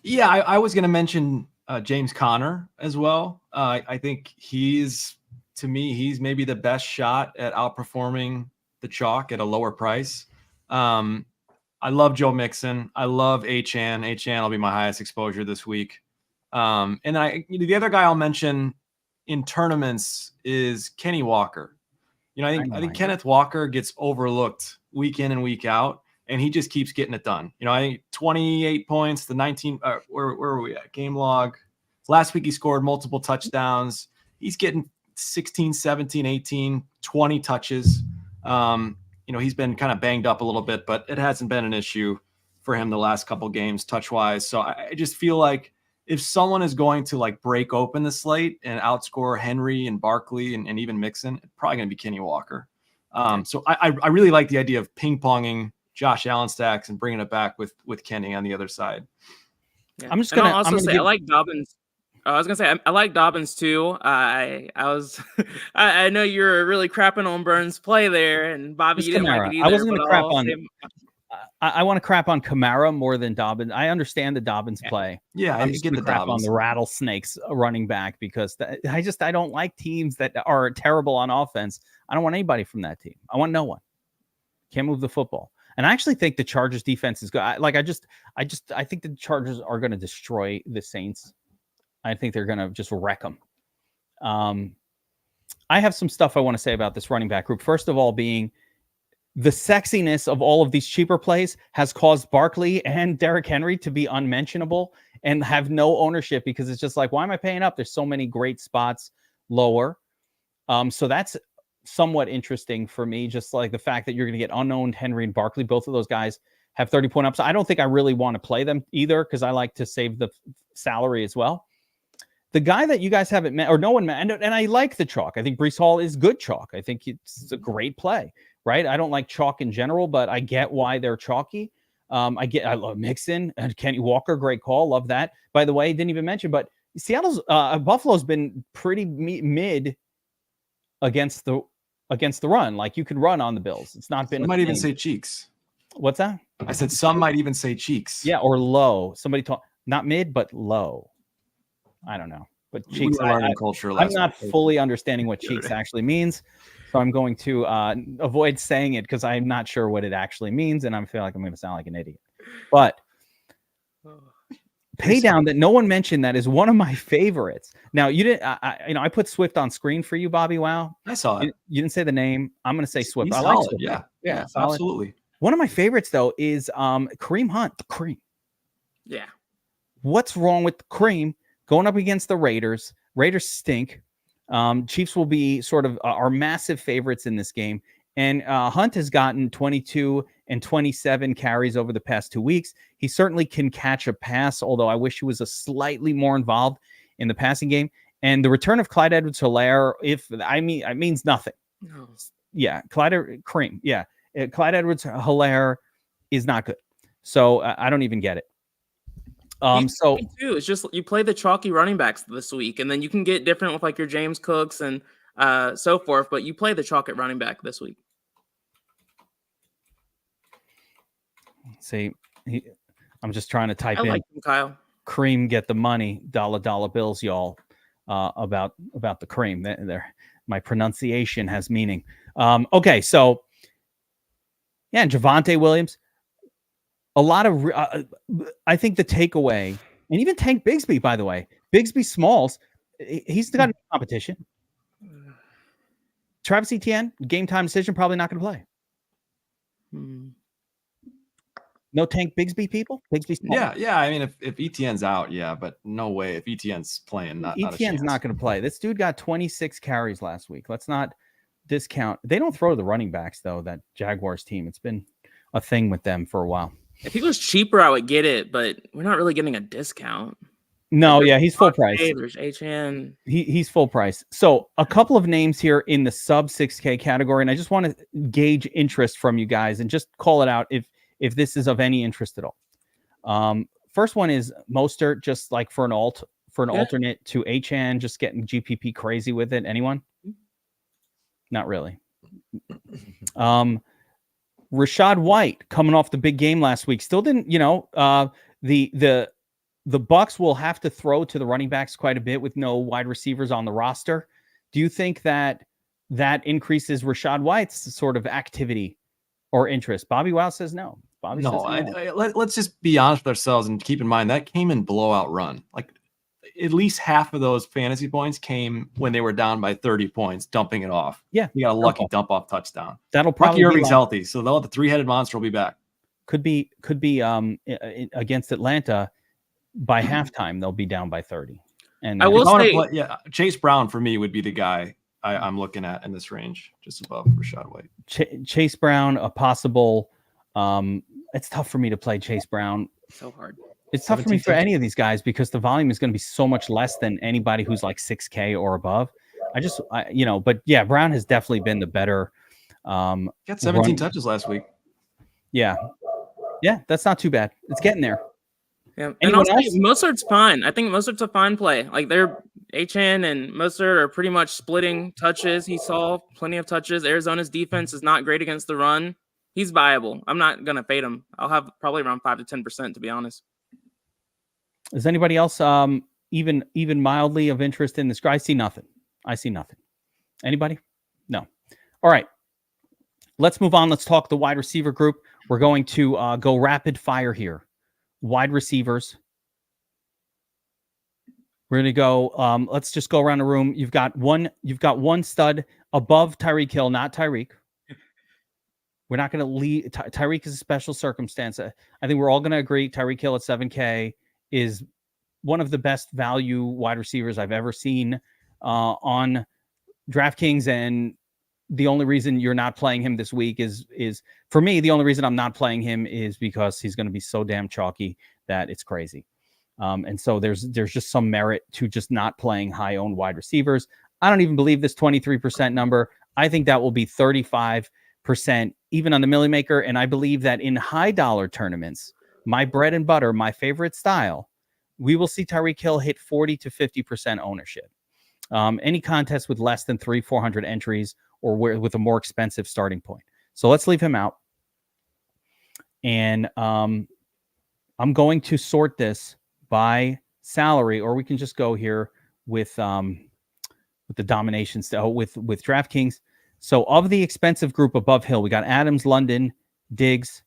Yeah, I was going to mention James Conner as well. I think he's maybe the best shot at outperforming the chalk at a lower price. I love Joe Mixon. I love HN. HN will be my highest exposure this week. And the other guy I'll mention in tournaments is Kenny Walker. You know, I think Kenneth Walker gets overlooked week in and week out, and he just keeps getting it done. You know, I think 28 points, the 19, where are we at? Game log. Last week he scored multiple touchdowns. He's getting 16, 17, 18, 20 touches. You know, he's been kind of banged up a little bit, but it hasn't been an issue for him the last couple games touch-wise. So I just feel like if someone is going to like break open the slate and outscore Henry and Barkley and even Mixon, it's probably going to be Kenny Walker. So I really like the idea of ping-ponging Josh Allen stacks and bringing it back with Kenny on the other side. Yeah. I'm just going to say I like Dobbins. I was gonna say I like Dobbins too. I know you're really crapping on Burns' play there, and Bobby, you didn't like it either. I wasn't gonna crap on him. I want to crap on Kamara more than Dobbins. I understand the Dobbins play. Yeah, I'm just gonna crap on the Rattlesnakes running back because I don't like teams that are terrible on offense. I don't want anybody from that team. I want no one. Can't move the football. And I actually think the Chargers defense is good. I think the Chargers are going to destroy the Saints. I think they're going to just wreck them. I have some stuff I want to say about this running back group. First of all, being the sexiness of all of these cheaper plays has caused Barkley and Derrick Henry to be unmentionable and have no ownership because it's just like, why am I paying up? There's so many great spots lower. So that's somewhat interesting for me. Just like the fact that you're going to get unknown Henry and Barkley. Both of those guys have 30-point ups. I don't think I really want to play them either because I like to save the salary as well. The guy that you guys haven't met, or no one met, and I like the chalk. I think Breece Hall is good chalk. I think it's a great play, right? I don't like chalk in general, but I get why they're chalky. I love Mixon and Kenny Walker. Great call. Love that. By the way, didn't even mention, but Seattle's Buffalo's been pretty mid against the run. Like you could run on the Bills. It's not been. You might even say cheeks. What's that? I said some might even say cheeks. Yeah, or low. Somebody talk not mid, but low. I don't know, but cheeks. Culture. I'm not fully understanding what cheeks actually means, so I'm going to avoid saying it because I'm not sure what it actually means, and I feel like I'm going to sound like an idiot. But pay down that no one mentioned that is one of my favorites. Now you didn't. I put Swift on screen for you, BobbyWow. I saw it. You didn't say the name. I'm going to say Swift. He's I like solid. Swift. Yeah, solid. absolutely. One of my favorites though is Kareem Hunt. The Cream. Yeah. What's wrong with the Cream? Going up against the Raiders. Raiders stink. Chiefs will be sort of our massive favorites in this game. And Hunt has gotten 22 and 27 carries over the past 2 weeks. He certainly can catch a pass, although I wish he was a slightly more involved in the passing game. And the return of Clyde Edwards-Helaire, it means nothing. No. Yeah, Clyde Edwards-Helaire is not good. So I don't even get it. So too, it's just you play the chalky running backs this week, and then you can get different with like your James Cooks and so forth. But you play the chalk at running back this week. See, I'm just trying to type I in like him, Kyle. Cream, get the money, dollar bills, y'all. About the Cream. There, my pronunciation has meaning. Okay, so yeah, and Javonte Williams. A lot of, I think the takeaway, and even Tank Bigsby, by the way, Bigsby Smalls, he's got no competition. Travis Etienne, game time decision, probably not going to play. No Tank Bigsby people? Bigsby Smalls. Yeah. I mean, if Etienne's out, yeah, but no way. If Etienne's playing, Etienne's not going to play. This dude got 26 carries last week. Let's not discount. They don't throw to the running backs, though, that Jaguars team. It's been a thing with them for a while. If he was cheaper, I would get it, but we're not really getting a discount. No, yeah, he's full price. There's HN. He's full price. So a couple of names here in the sub 6K category, and I just want to gauge interest from you guys and just call it out if this is of any interest at all. First one is Mostert, just like for an alternate to HN, just getting GPP crazy with it. Anyone? Not really. Rashad White coming off the big game last week. Still didn't, the Bucs will have to throw to the running backs quite a bit with no wide receivers on the roster. Do you think that increases Rashad White's sort of activity or interest? BobbyWow says no. Bobby says no. Let's just be honest with ourselves and keep in mind that came in blowout run. Like at least half of those fantasy points came when they were down by 30 points, dumping it off. Yeah. You got a lucky dump off touchdown. That'll probably Lucky Irving's healthy, so the three-headed monster will be back. Could be against Atlanta by halftime, they'll be down by 30. And I will say, Chase Brown for me would be the guy I'm looking at in this range, just above Rashad White. Chase Brown, a possible. It's tough for me to play Chase Brown. So hard. It's tough for me for any of these guys because the volume is going to be so much less than anybody who's like 6K or above. But yeah, Brown has definitely been the better. Got 17 touches last week. Yeah, that's not too bad. It's getting there. Yeah, and also Mostert's fine. I think Mostert's a fine play. Like they're HN and Mostert are pretty much splitting touches. He saw plenty of touches. Arizona's defense is not great against the run. He's viable. I'm not gonna fade him. I'll have probably around 5 to 10% to be honest. Is anybody else even mildly of interest in this guy? I see nothing. Anybody? No. All right. Let's move on. Let's talk the wide receiver group. We're going to go rapid fire here. Wide receivers. We're going to go. Let's just go around the room. You've got one stud above Tyreek Hill, not Tyreek. We're not going to leave. Tyreek is a special circumstance. I think we're all going to agree Tyreek Hill at 7K is one of the best value wide receivers I've ever seen on DraftKings and the only reason you're not playing him this week is for me, the only reason I'm not playing him is because he's going to be so damn chalky that it's crazy. And so there's just some merit to just not playing high owned wide receivers. I don't even believe this 23% number. I think that will be 35% even on the Millie Maker. And I believe that in high dollar tournaments, my bread and butter, my favorite style, we will see Tyreek Hill hit 40 to 50% ownership. Any contest with less than 400 entries or with a more expensive starting point. So let's leave him out. And I'm going to sort this by salary, or we can just go here with the domination style with DraftKings. So of the expensive group above Hill, we got Adams, London, Diggs,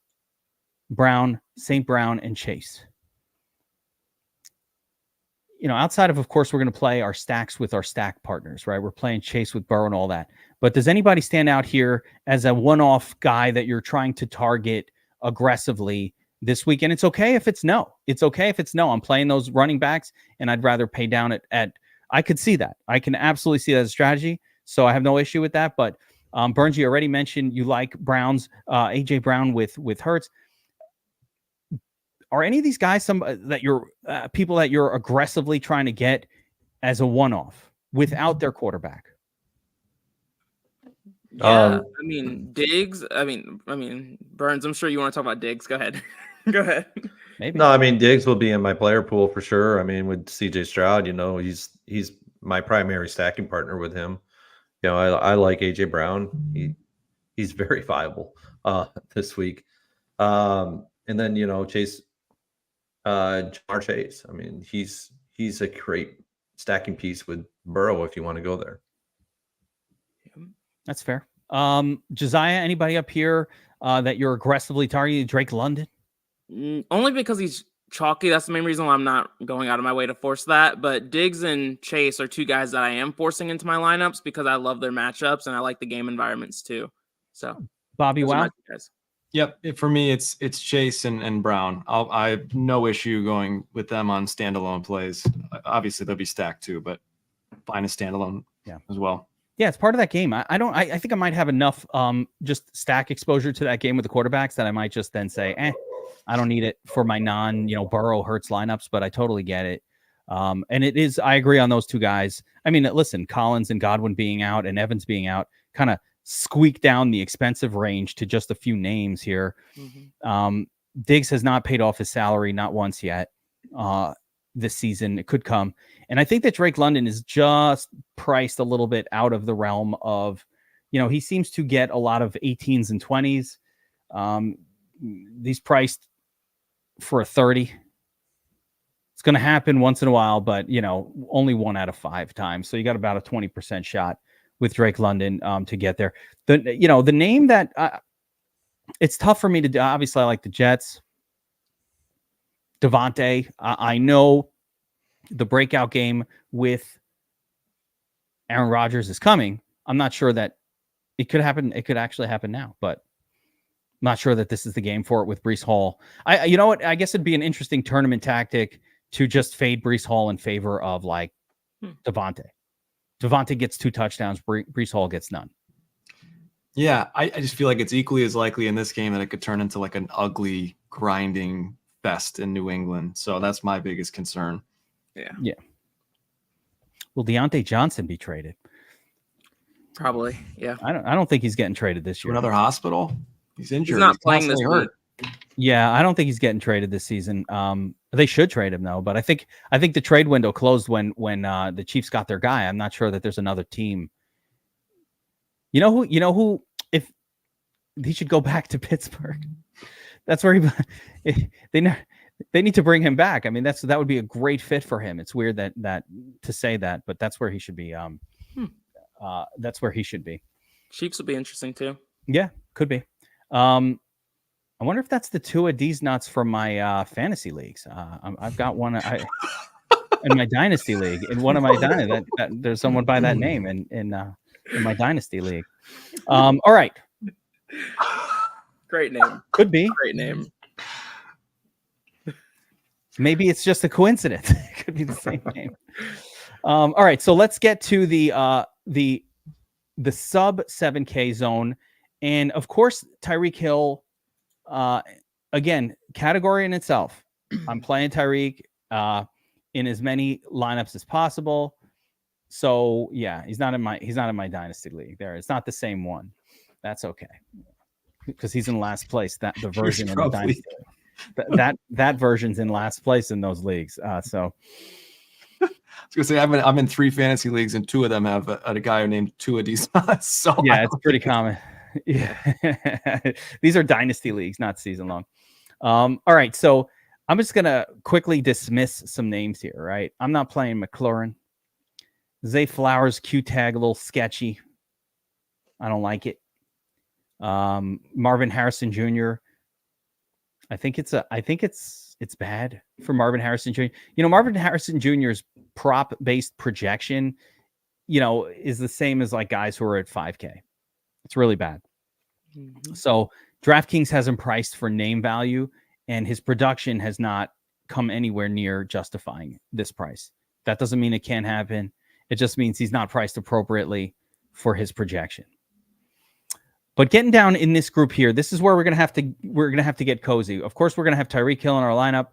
Brown, St. Brown, and Chase. Outside of course, we're going to play our stacks with our stack partners, right? We're playing Chase with Burrow and all that. But does anybody stand out here as a one-off guy that you're trying to target aggressively this week? And it's okay if it's no. It's okay if it's no. I'm playing those running backs, and I'd rather pay down at I could see that. I can absolutely see that as a strategy. So I have no issue with that. But Burns, you already mentioned you like Brown's AJ Brown with Hurts. Are any of these guys that you're people that you're aggressively trying to get as a one-off without their quarterback? Yeah, I mean Diggs. I mean Burns. I'm sure you want to talk about Diggs. Go ahead. Go ahead. Maybe. No, I mean Diggs will be in my player pool for sure. I mean with CJ Stroud, he's my primary stacking partner with him. I like AJ Brown. He's very viable this week. And then Chase. Jamar Chase. I mean, he's a great stacking piece with Burrow if you want to go there. That's fair. Josiah, anybody up here that you're aggressively targeting? Drake London? Only because he's chalky. That's the main reason why I'm not going out of my way to force that. But Diggs and Chase are two guys that I am forcing into my lineups because I love their matchups and I like the game environments too. So, BobbyWow. Yep. For me, it's Chase and Brown. I have no issue going with them on standalone plays. Obviously, they'll be stacked too, but fine as standalone as well. Yeah, it's part of that game. I think I might have enough just stack exposure to that game with the quarterbacks that I might just then say, I don't need it for my Burrow Hurts lineups, but I totally get it. And it is, I agree on those two guys. I mean, listen, Collins and Godwin being out and Evans being out kind of squeak down the expensive range to just a few names here. Mm-hmm. Diggs has not paid off his salary, not once yet this season. It could come. And I think that Drake London is just priced a little bit out of the realm of, he seems to get a lot of 18s and 20s. He's priced for a 30. It's going to happen once in a while, but, only 1 out of 5 times. So you got about a 20% shot with Drake London to get there. The name that it's tough for me to do. Obviously, I like the Jets. Devontae. I know the breakout game with Aaron Rodgers is coming. I'm not sure that it could happen. It could actually happen now, but I'm not sure that this is the game for it with Breece Hall. You know what? I guess it'd be an interesting tournament tactic to just fade Breece Hall in favor of like Devontae. Devontae gets 2 touchdowns. Breece Hall gets none. Yeah, I just feel like it's equally as likely in this game that it could turn into like an ugly grinding fest in New England. So that's my biggest concern. Yeah. Will Deontay Johnson be traded? Probably. Yeah. I don't think he's getting traded this year. Another hospital? He's injured. He's not playing this week. Yeah, I don't think he's getting traded this season. They should trade him though, but I think the trade window closed when the Chiefs got their guy. I'm not sure that there's another team. You know who if he should go back to Pittsburgh. That's where they need to bring him back. I mean, that would be a great fit for him. It's weird that to say that, but that's where he should be. That's where he should be. Chiefs will be interesting too. Yeah, could be. I wonder if that's the Tua D's nuts from my fantasy leagues. I've got one in my dynasty league. In one of my dynasty, there's someone by that name in my dynasty league. All right. Great name. Could be. Great name. Maybe it's just a coincidence. It could be the same name. All right, so let's get to the the sub 7K zone. And of course, Tyreek Hill, again, category in itself. I'm playing Tyreek in as many lineups as possible. So yeah, he's not in my dynasty league there. It's not the same one. That's okay. Because he's in last place. That the version in the dynasty that version's in last place in those leagues. So I was gonna say I'm in 3 fantasy leagues and 2 of them have a guy named Tua Desai. So yeah, it's pretty common. Yeah, these are dynasty leagues, not season long. All right, so I'm just gonna quickly dismiss some names here. Right, I'm not playing McLaurin. Zay Flowers Q tag a little sketchy. I don't like it. Marvin Harrison Jr. I think it's bad for Marvin Harrison Jr. You know, Marvin Harrison Jr.'s prop based projection, is the same as like guys who are at 5K. It's really bad. Mm-hmm. So DraftKings has him priced for name value, and his production has not come anywhere near justifying this price. That doesn't mean it can't happen. It just means he's not priced appropriately for his projection. But getting down in this group here, this is where we're gonna have to get cozy. Of course, we're gonna have Tyreek Hill in our lineup.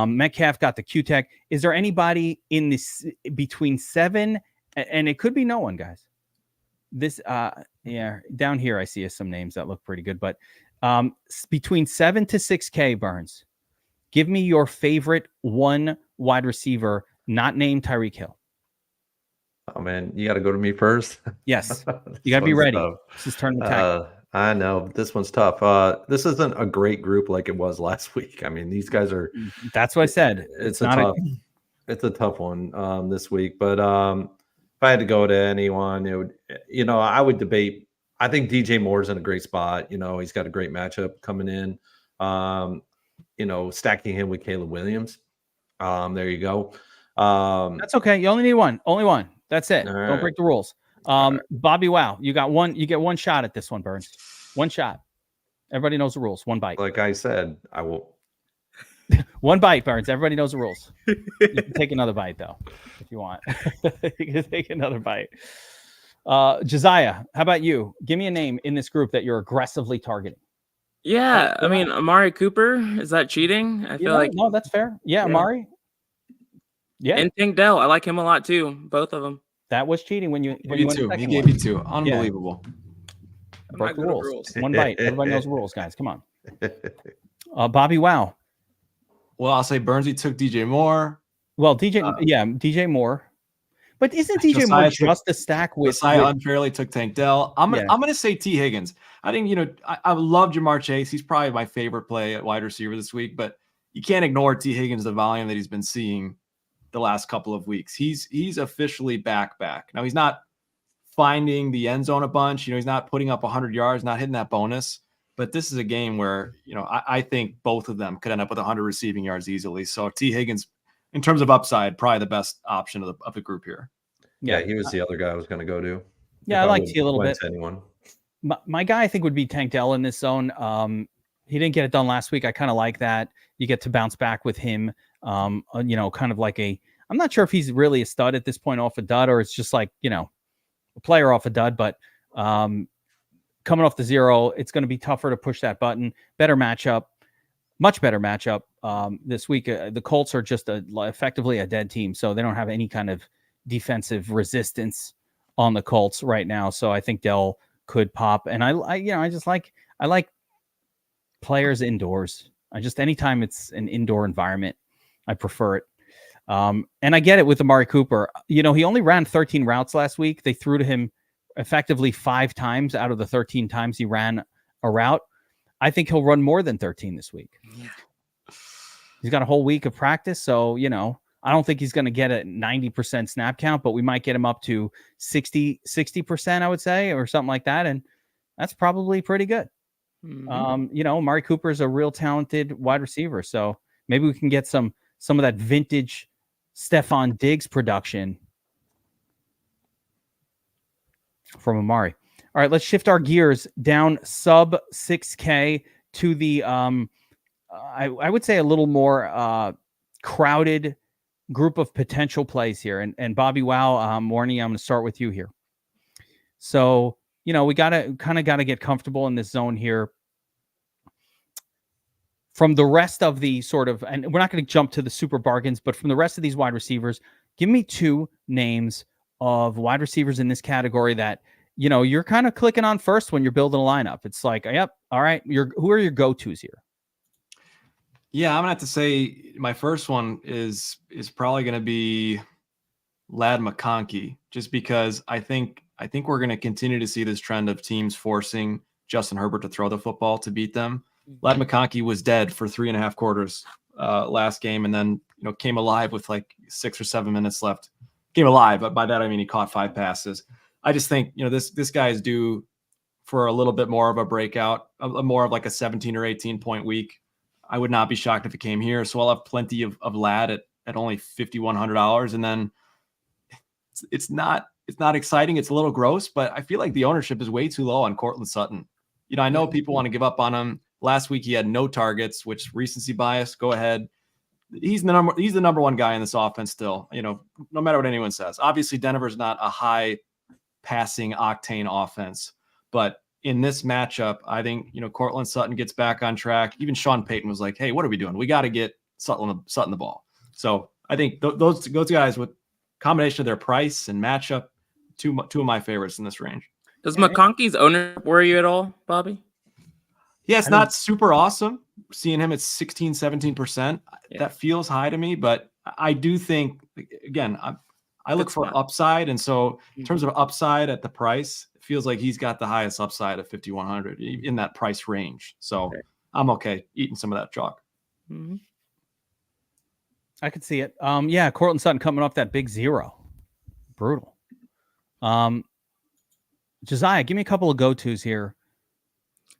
Metcalf got the Q-Tech. Is there anybody in this between 7 and it could be no one, guys? This down here I see some names that look pretty good, but between 7 to 6K, Burns, give me your favorite one wide receiver not named Tyreek Hill. Oh man, you got to go to me first. Yes, you got to be ready. Tough. This is tournament tactics. I know this one's tough. This isn't a great group like it was last week. I mean, these guys are. That's what I said. It's a tough one this week. But if I had to go to anyone, it would. I would debate. I think DJ Moore's in a great spot. He's got a great matchup coming in. Stacking him with Caleb Williams. There you go. That's okay. You only need one. Only one. That's it. Right. Don't break the rules. BobbyWow, you got one. You get one shot at this one, Burns. One shot. Everybody knows the rules. One bite. Like I said, I will. One bite, Burns. Everybody knows the rules. You can take another bite though, if you want. You can take another bite. Josiah, how about you? Give me a name in this group that you're aggressively targeting. Yeah, I mean, Amari Cooper, is that cheating? I feel like no, that's fair. Yeah, Amari. Yeah, and Tank Dell, I like him a lot too. Both of them. That was cheating when you gave you 2. Unbelievable. Broke the rules. One bite. Everybody knows the rules, guys. Come on. BobbyWow. Well, I'll say Burnsy took DJ Moore. Well, DJ Moore. But isn't DJ Moore just a stack with? I unfairly took Tank Dell. I'm gonna say T Higgins. I think I love Jamar Chase. He's probably my favorite play at wide receiver this week. But you can't ignore T Higgins, the volume that he's been seeing the last couple of weeks. He's officially back. Now he's not finding the end zone a bunch. He's not putting up 100 yards, not hitting that bonus. But this is a game where I think both of them could end up with 100 receiving yards easily. So T Higgins, in terms of upside, probably the best option of the group here. Yeah, he was the other guy I was going to go to. Yeah, I like T a little bit. Anyone. My guy, I think, would be Tank Dell in this zone. He didn't get it done last week. I kind of like that. You get to bounce back with him. Kind of like I'm not sure if he's really a stud at this point off a dud, or it's just like, a player off a dud, but coming off the 0, it's going to be tougher to push that button. Much better matchup this week. The Colts are just effectively a dead team, so they don't have any kind of defensive resistance on the Colts right now. So I think Dell could pop. And I like players indoors. Anytime it's an indoor environment, I prefer it. And I get it with Amari Cooper. He only ran 13 routes last week. They threw to him effectively 5 times out of the 13 times he ran a route. I think he'll run more than 13 this week. Yeah. He's got a whole week of practice. So, I don't think he's going to get a 90% snap count, but we might get him up to 60%, I would say, or something like that. And that's probably pretty good. Mm-hmm. Amari Cooper is a real talented wide receiver. So maybe we can get some of that vintage Stephon Diggs production from Amari. All right, let's shift our gears down sub 6K to the, I would say a little more crowded group of potential plays here. And BobbyWow, Morning, I'm going to start with you here. So, we got to get comfortable in this zone here. From the rest of the sort of, and we're not going to jump to the super bargains, but from the rest of these wide receivers, give me 2 names of wide receivers in this category that, you're kind of clicking on first when you're building a lineup. It's like, yep, all right, who are your go-tos here? Yeah, I'm gonna have to say my first one is probably gonna be Ladd McConkey, just because I think we're gonna continue to see this trend of teams forcing Justin Herbert to throw the football to beat them. Ladd McConkey was dead for 3.5 quarters last game, and then came alive with like 6 or 7 minutes left. Came alive, but by that I mean he caught 5 passes. I just think this guy is due for a little bit more of a breakout, more of like a 17 or 18 point week. I would not be shocked if it came here. So I'll have plenty of Ladd at only $5,100, and then it's not exciting. It's a little gross, but I feel like the ownership is way too low on Courtland Sutton. I know people want to give up on him. Last week he had no targets, which recency bias. Go ahead. He's the number one guy in this offense still. No matter what anyone says. Obviously, Denver's not a high passing octane offense, but in this matchup, I think Courtland Sutton gets back on track. Even Sean Payton was like, "Hey, what are we doing? We got to get Sutton the ball." So I think those guys, with combination of their price and matchup, two of my favorites in this range. Does McConkey's ownership worry you at all, Bobby? Yeah, it's not super awesome seeing him at 16-17%. Yeah. That feels high to me, but I do think, again, I look for upside, and so in terms of upside at the price, it feels like he's got the highest upside at 5,100 in that price range. So I'm okay eating some of that chalk. Mm-hmm. I could see it. Yeah, Courtland Sutton coming off that big 0, brutal. Josiah, give me a couple of go-tos here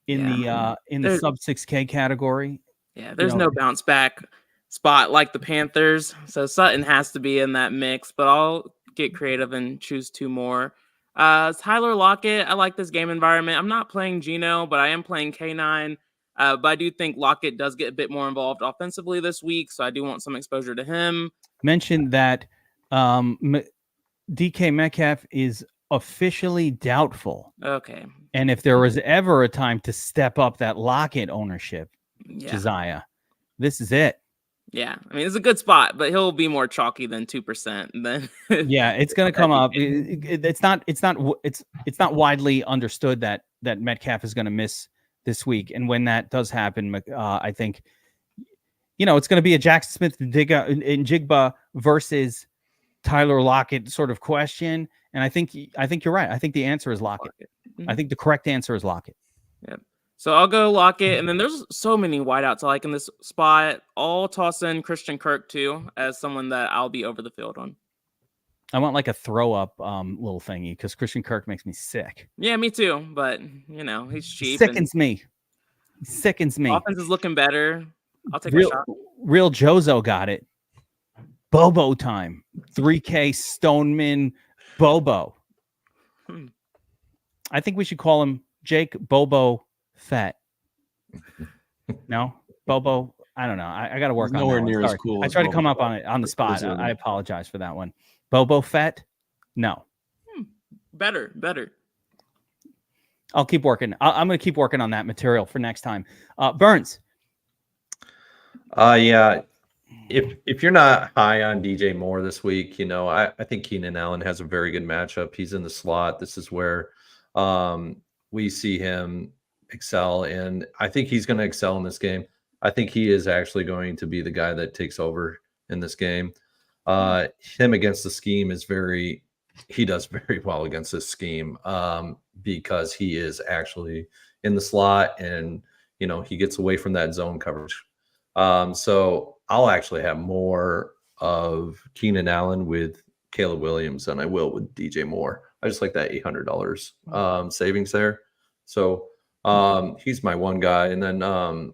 in the sub 6K category. Yeah, there's no bounce back spot like the Panthers, so Sutton has to be in that mix, but I'll get creative and choose 2 more. Tyler Lockett, I like this game environment. I'm not playing Geno, but I am playing K9, but I do think Lockett does get a bit more involved offensively this week, so I do want some exposure to him. Mentioned that DK Metcalf is officially doubtful. Okay. And if there was ever a time to step up that Lockett ownership, Josiah, this is it. Yeah, I mean, it's a good spot, but he'll be more chalky than 2%. Then yeah, it's going to come up. It's not widely understood that Metcalf is going to miss this week, and when that does happen, I think it's going to be a Jackson Smith and Jigba versus Tyler Lockett sort of question, and I think you're right. I think the answer is Lockett. I think the correct answer is Lockett. Yep. So I'll go Lockett, and then there's so many wideouts I like in this spot. I'll toss in Christian Kirk too as someone that I'll be over the field on. I want like a throw up little thingy because Christian Kirk makes me sick. Yeah, me too. But he's cheap. Sickens me. Offense is looking better. I'll take a shot. Real Jozo got it. Bobo time. 3K Stoneman Bobo. I think we should call him Jake Bobo Fett. No, Bobo. I don't know. I got to work on nowhere that near one. as cool. I tried to come up on it on the spot. I apologize for that one. Bobo Fett. No. Better. I'll keep working. I'm going to keep working on that material for next time. Burns. Yeah. If you're not high on DJ Moore this week, I think Keenan Allen has a very good matchup. He's in the slot. This is where we see him excel, and I think he's going to excel in this game. I think he is actually going to be the guy that takes over in this game. Him against the scheme he does very well against this scheme because he is actually in the slot, and he gets away from that zone coverage. So I'll actually have more of Keenan Allen with Caleb Williams than I will with DJ Moore. I just like that $800 savings there. So he's my one guy. And then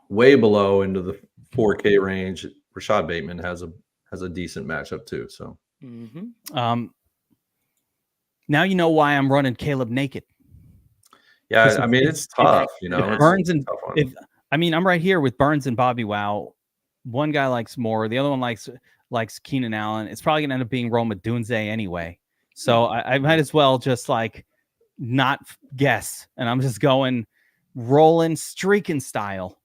way below into the 4K range, Rashad Bateman has a decent matchup too. So now you know why I'm running Caleb naked. Yeah, I mean it's tough, Burns and I'm right here with Burns and BobbyWow. One guy likes Moore, the other one likes Keenan Allen. It's probably gonna end up being Rome Odunze anyway. So I might as well just like not guess. And I'm just going rolling, streaking style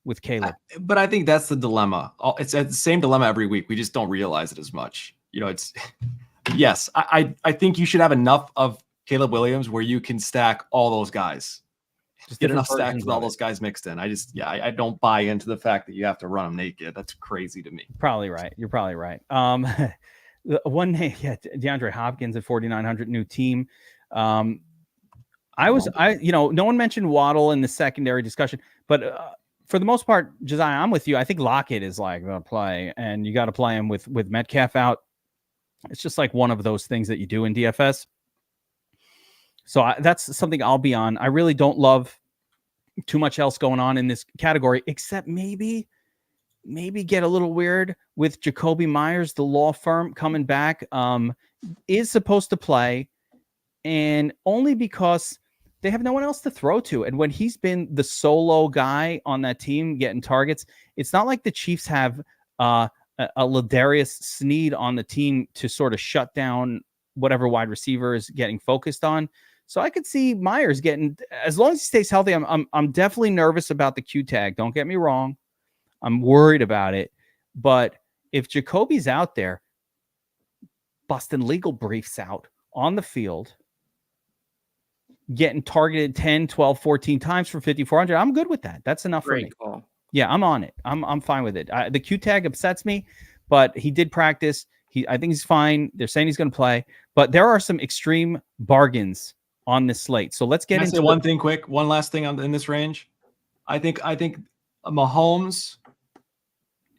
with Caleb. But I think that's the dilemma. It's the same dilemma every week. We just don't realize it as much. It's yes, I think you should have enough of Caleb Williams where you can stack all those guys. Just get enough stacks with all those guys mixed in. I don't buy into the fact that you have to run them naked. That's crazy to me. Probably right. You're probably right. One name, DeAndre Hopkins at 4,900, new team. No one mentioned Waddle in the secondary discussion, but for the most part, Josiah, I'm with you. I think Lockett is like the play, and you got to play him with Metcalf out. It's just like one of those things that you do in DFS. So that's something I'll be on. I really don't love too much else going on in this category, except maybe get a little weird with Jacoby Myers, the law firm coming back, is supposed to play, and only because they have no one else to throw to. And when he's been the solo guy on that team getting targets, it's not like the Chiefs have a Ladarius Sneed on the team to sort of shut down whatever wide receiver is getting focused on. So I could see Myers getting, as long as he stays healthy. I'm definitely nervous about the Q tag. Don't get me wrong. I'm worried about it. But if Jacoby's out there, busting legal briefs out on the field, getting targeted 10, 12, 14 times for 5,400, I'm good with that. That's enough for me. Call. Yeah, I'm on it. I'm fine with it. The Q tag upsets me, but he did practice. I think he's fine. They're saying he's going to play, but there are some extreme bargains on this slate. So let's get into one thing quick. One last thing in this range. I think Mahomes,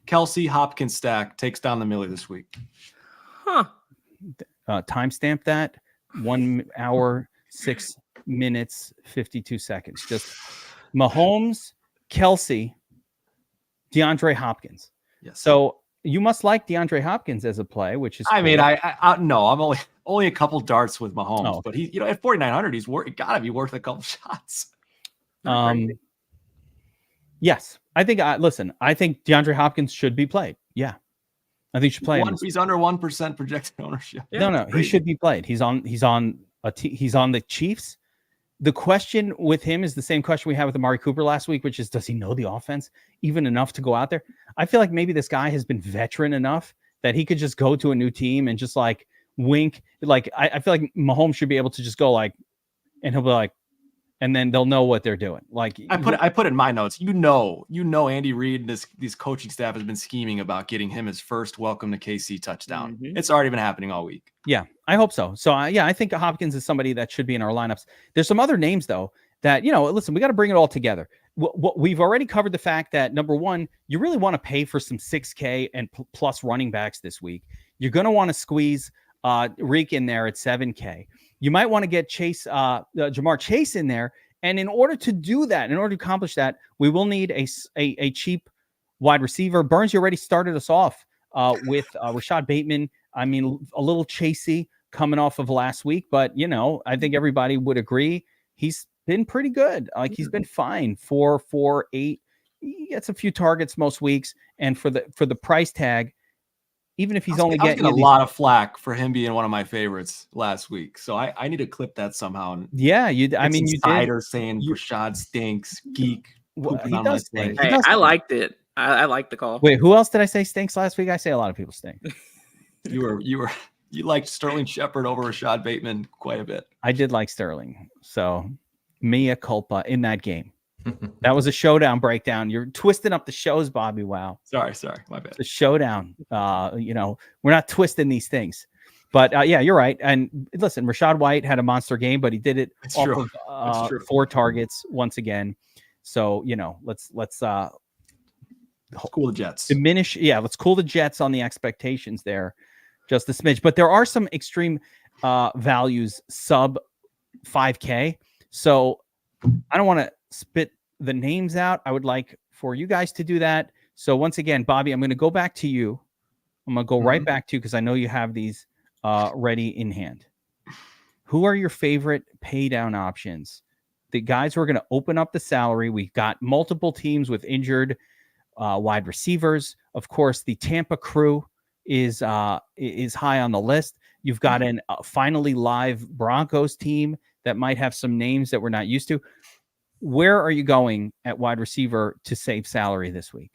Kelsey, Hopkins stack takes down the Millie this week. Huh. Timestamp that 1 hour, 6 minutes, 52 seconds. Just Mahomes, Kelsey, DeAndre Hopkins. Yes. So you must like DeAndre Hopkins as a play, which is. I mean, I no, I'm only a couple darts with Mahomes, but he, at 4,900, he's got to be worth a couple shots. Yes, I think. Listen, I think DeAndre Hopkins should be played. Yeah, I think you should play him. He's under 1% projected ownership. Yeah, no, he should be played. He's on the Chiefs. The question with him is the same question we had with Amari Cooper last week, which is, does he know the offense even enough to go out there? I feel like maybe this guy has been veteran enough that he could just go to a new team and just like wink. Like I feel like Mahomes should be able to just go like, and he'll be like, and then they'll know what they're doing. Like I put in my notes, Andy Reid and these coaching staff has been scheming about getting him his first welcome to KC touchdown. Mm-hmm. It's already been happening all week. Yeah, I hope so. So I think Hopkins is somebody that should be in our lineups. There's some other names though that, listen, we got to bring it all together. We've already covered the fact that number one, you really want to pay for some 6K and plus running backs this week. You're going to want to squeeze Reek in there at 7K. You might want to get Jamar Chase in there. And in order to do that, in order to accomplish that, we will need a cheap wide receiver. Burns, you already started us off with Rashad Bateman. I mean, a little chasey coming off of last week, but I think everybody would agree he's been pretty good. Like he's been fine. 4, 4, 8. He gets a few targets most weeks, and for the price tag, even if he's only getting a lot of flack for him being one of my favorites last week, so I need to clip that somehow. Yeah, you did saying Rashad stinks. Geek. He does stink. Hey, I liked it. I liked the call. Wait, who else did I say stinks last week? I say a lot of people stink. You liked Sterling Shepard over Rashad Bateman quite a bit. I did like Sterling, so mea culpa in that game. That was a showdown breakdown. You're twisting up the shows, BobbyWow. Sorry, my bad. The showdown. We're not twisting these things. But yeah, you're right. And listen, Rachaad White had a monster game, but he did it off of 4 targets once again. So let's cool the Jets. Let's cool the Jets on the expectations there, just a smidge. But there are some extreme values sub 5K. So I don't want to spit the names out. I would like for you guys to do that. So once again, Bobby, I'm going to go back to you. I'm going to go right back to you because I know you have these ready in hand. Who are your favorite pay down options? The guys who are going to open up the salary. We've got multiple teams with injured wide receivers. Of course, the Tampa crew is high on the list. You've got an finally live Broncos team that might have some names that we're not used to. Where are you going at wide receiver to save salary this week?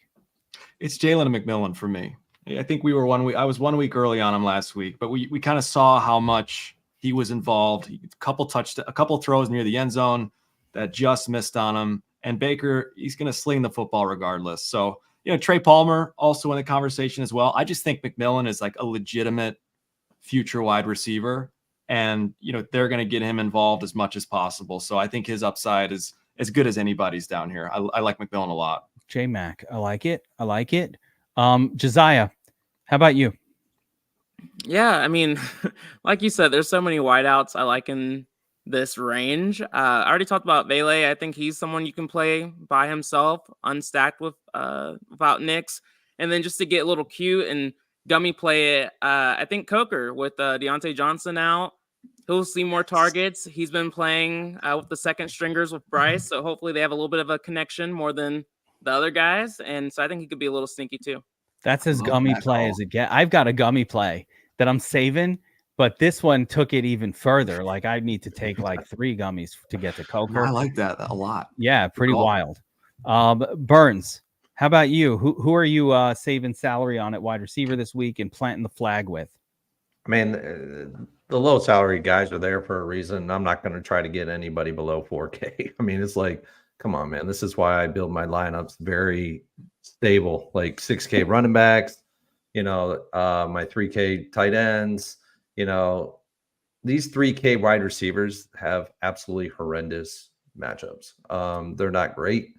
It's Jalen McMillan for me. I think we were 1 week. I was 1 week early on him last week, but we kind of saw how much he was involved. A couple throws near the end zone that just missed on him. And Baker, he's going to sling the football regardless. So, Trey Palmer also in the conversation as well. I just think McMillan is like a legitimate future wide receiver, and they're going to get him involved as much as possible. So I think his upside is as good as anybody's down here. I like McMillan a lot. J-Mac, I like it. Josiah, how about you? Yeah, I mean, like you said, there's so many wideouts I like in this range. I already talked about Vele. I think he's someone you can play by himself, unstacked without Nicks. And then just to get a little cute and gummy play it, I think Coker with Deontay Johnson out, he'll see more targets. He's been playing with the second stringers with Bryce, so hopefully they have a little bit of a connection more than the other guys. And so I think he could be a little sneaky too. That's as gummy play as it gets. I've got a gummy play that I'm saving, but this one took it even further. Like I need to take like 3 gummies to get to Coker. I like that a lot. Yeah, pretty wild. Burns, how about you? Who are you saving salary on at wide receiver this week and planting the flag with? I mean, the low salary guys are there for a reason. I'm not going to try to get anybody below 4K. I mean, it's like, come on, man. This is why I build my lineups very stable, like 6K running backs, my 3K tight ends. These 3K wide receivers have absolutely horrendous matchups. They're not great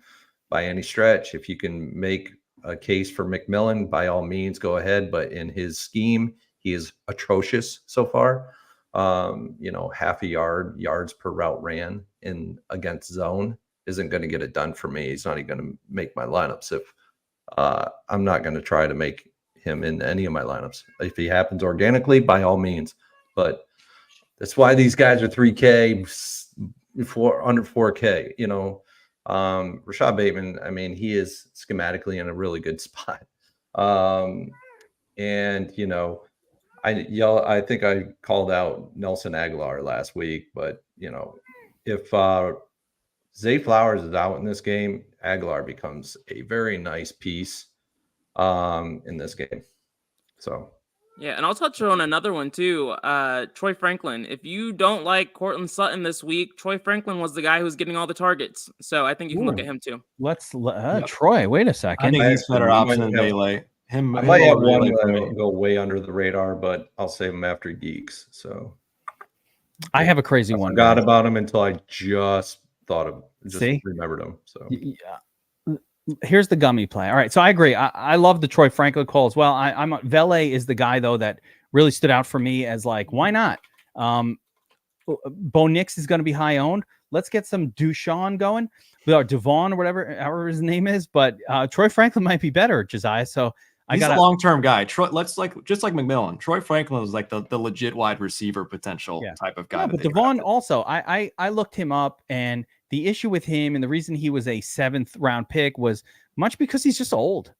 by any stretch. If you can make a case for McMillan, by all means, go ahead. But in his scheme, he is atrocious so far. Half a yards per route ran against zone isn't going to get it done for me. He's not even going to make my lineups. If I'm not going to try to make him in any of my lineups. If he happens organically, by all means. But that's why these guys are 3K, under 4K. Rashad Bateman, I mean, he is schematically in a really good spot. I think I called out Nelson Aguilar last week, but if Zay Flowers is out in this game, Aguilar becomes a very nice piece in this game. So yeah, and I'll touch on another one too. Troy Franklin. If you don't like Cortland Sutton this week, Troy Franklin was the guy who's getting all the targets. So I think you can look at him too. Troy, wait a second. I think he's a better option than Bailey. I might have one that go way under the radar, but I'll save him after Geeks. So I have a crazy one. Forgot about him until I just remembered him. So here's the gummy play. All right, so I agree. I love the Troy Franklin call as well. Vele is the guy though that really stood out for me as like, why not? Bo Nix is going to be high owned. Let's get some Dushan going, or Devon or however his name is. But Troy Franklin might be better, Josiah. So he's a long-term guy. Troy, just like McMillan. Troy Franklin is like the legit wide receiver potential type of guy. Yeah, but Devon also, I looked him up, and the issue with him and the reason he was a 7th round pick was much because he's just old.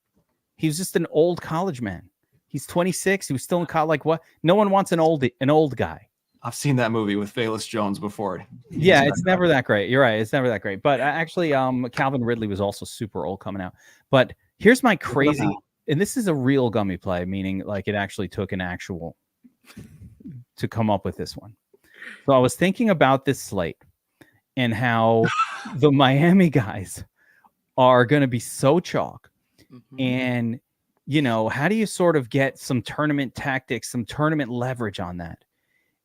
He was just an old college man. He's 26. He was still in college. Like what? No one wants an old guy. I've seen that movie with Velus Jones before. Yeah, it's never that great. You're right. It's never that great. But actually, Calvin Ridley was also super old coming out. But here's my crazy, and this is a real gummy play, meaning like it actually took an actual to come up with this one. So I was thinking about this slate and how the Miami guys are going to be so chalk. Mm-hmm. And, how do you sort of get some tournament tactics, some tournament leverage on that?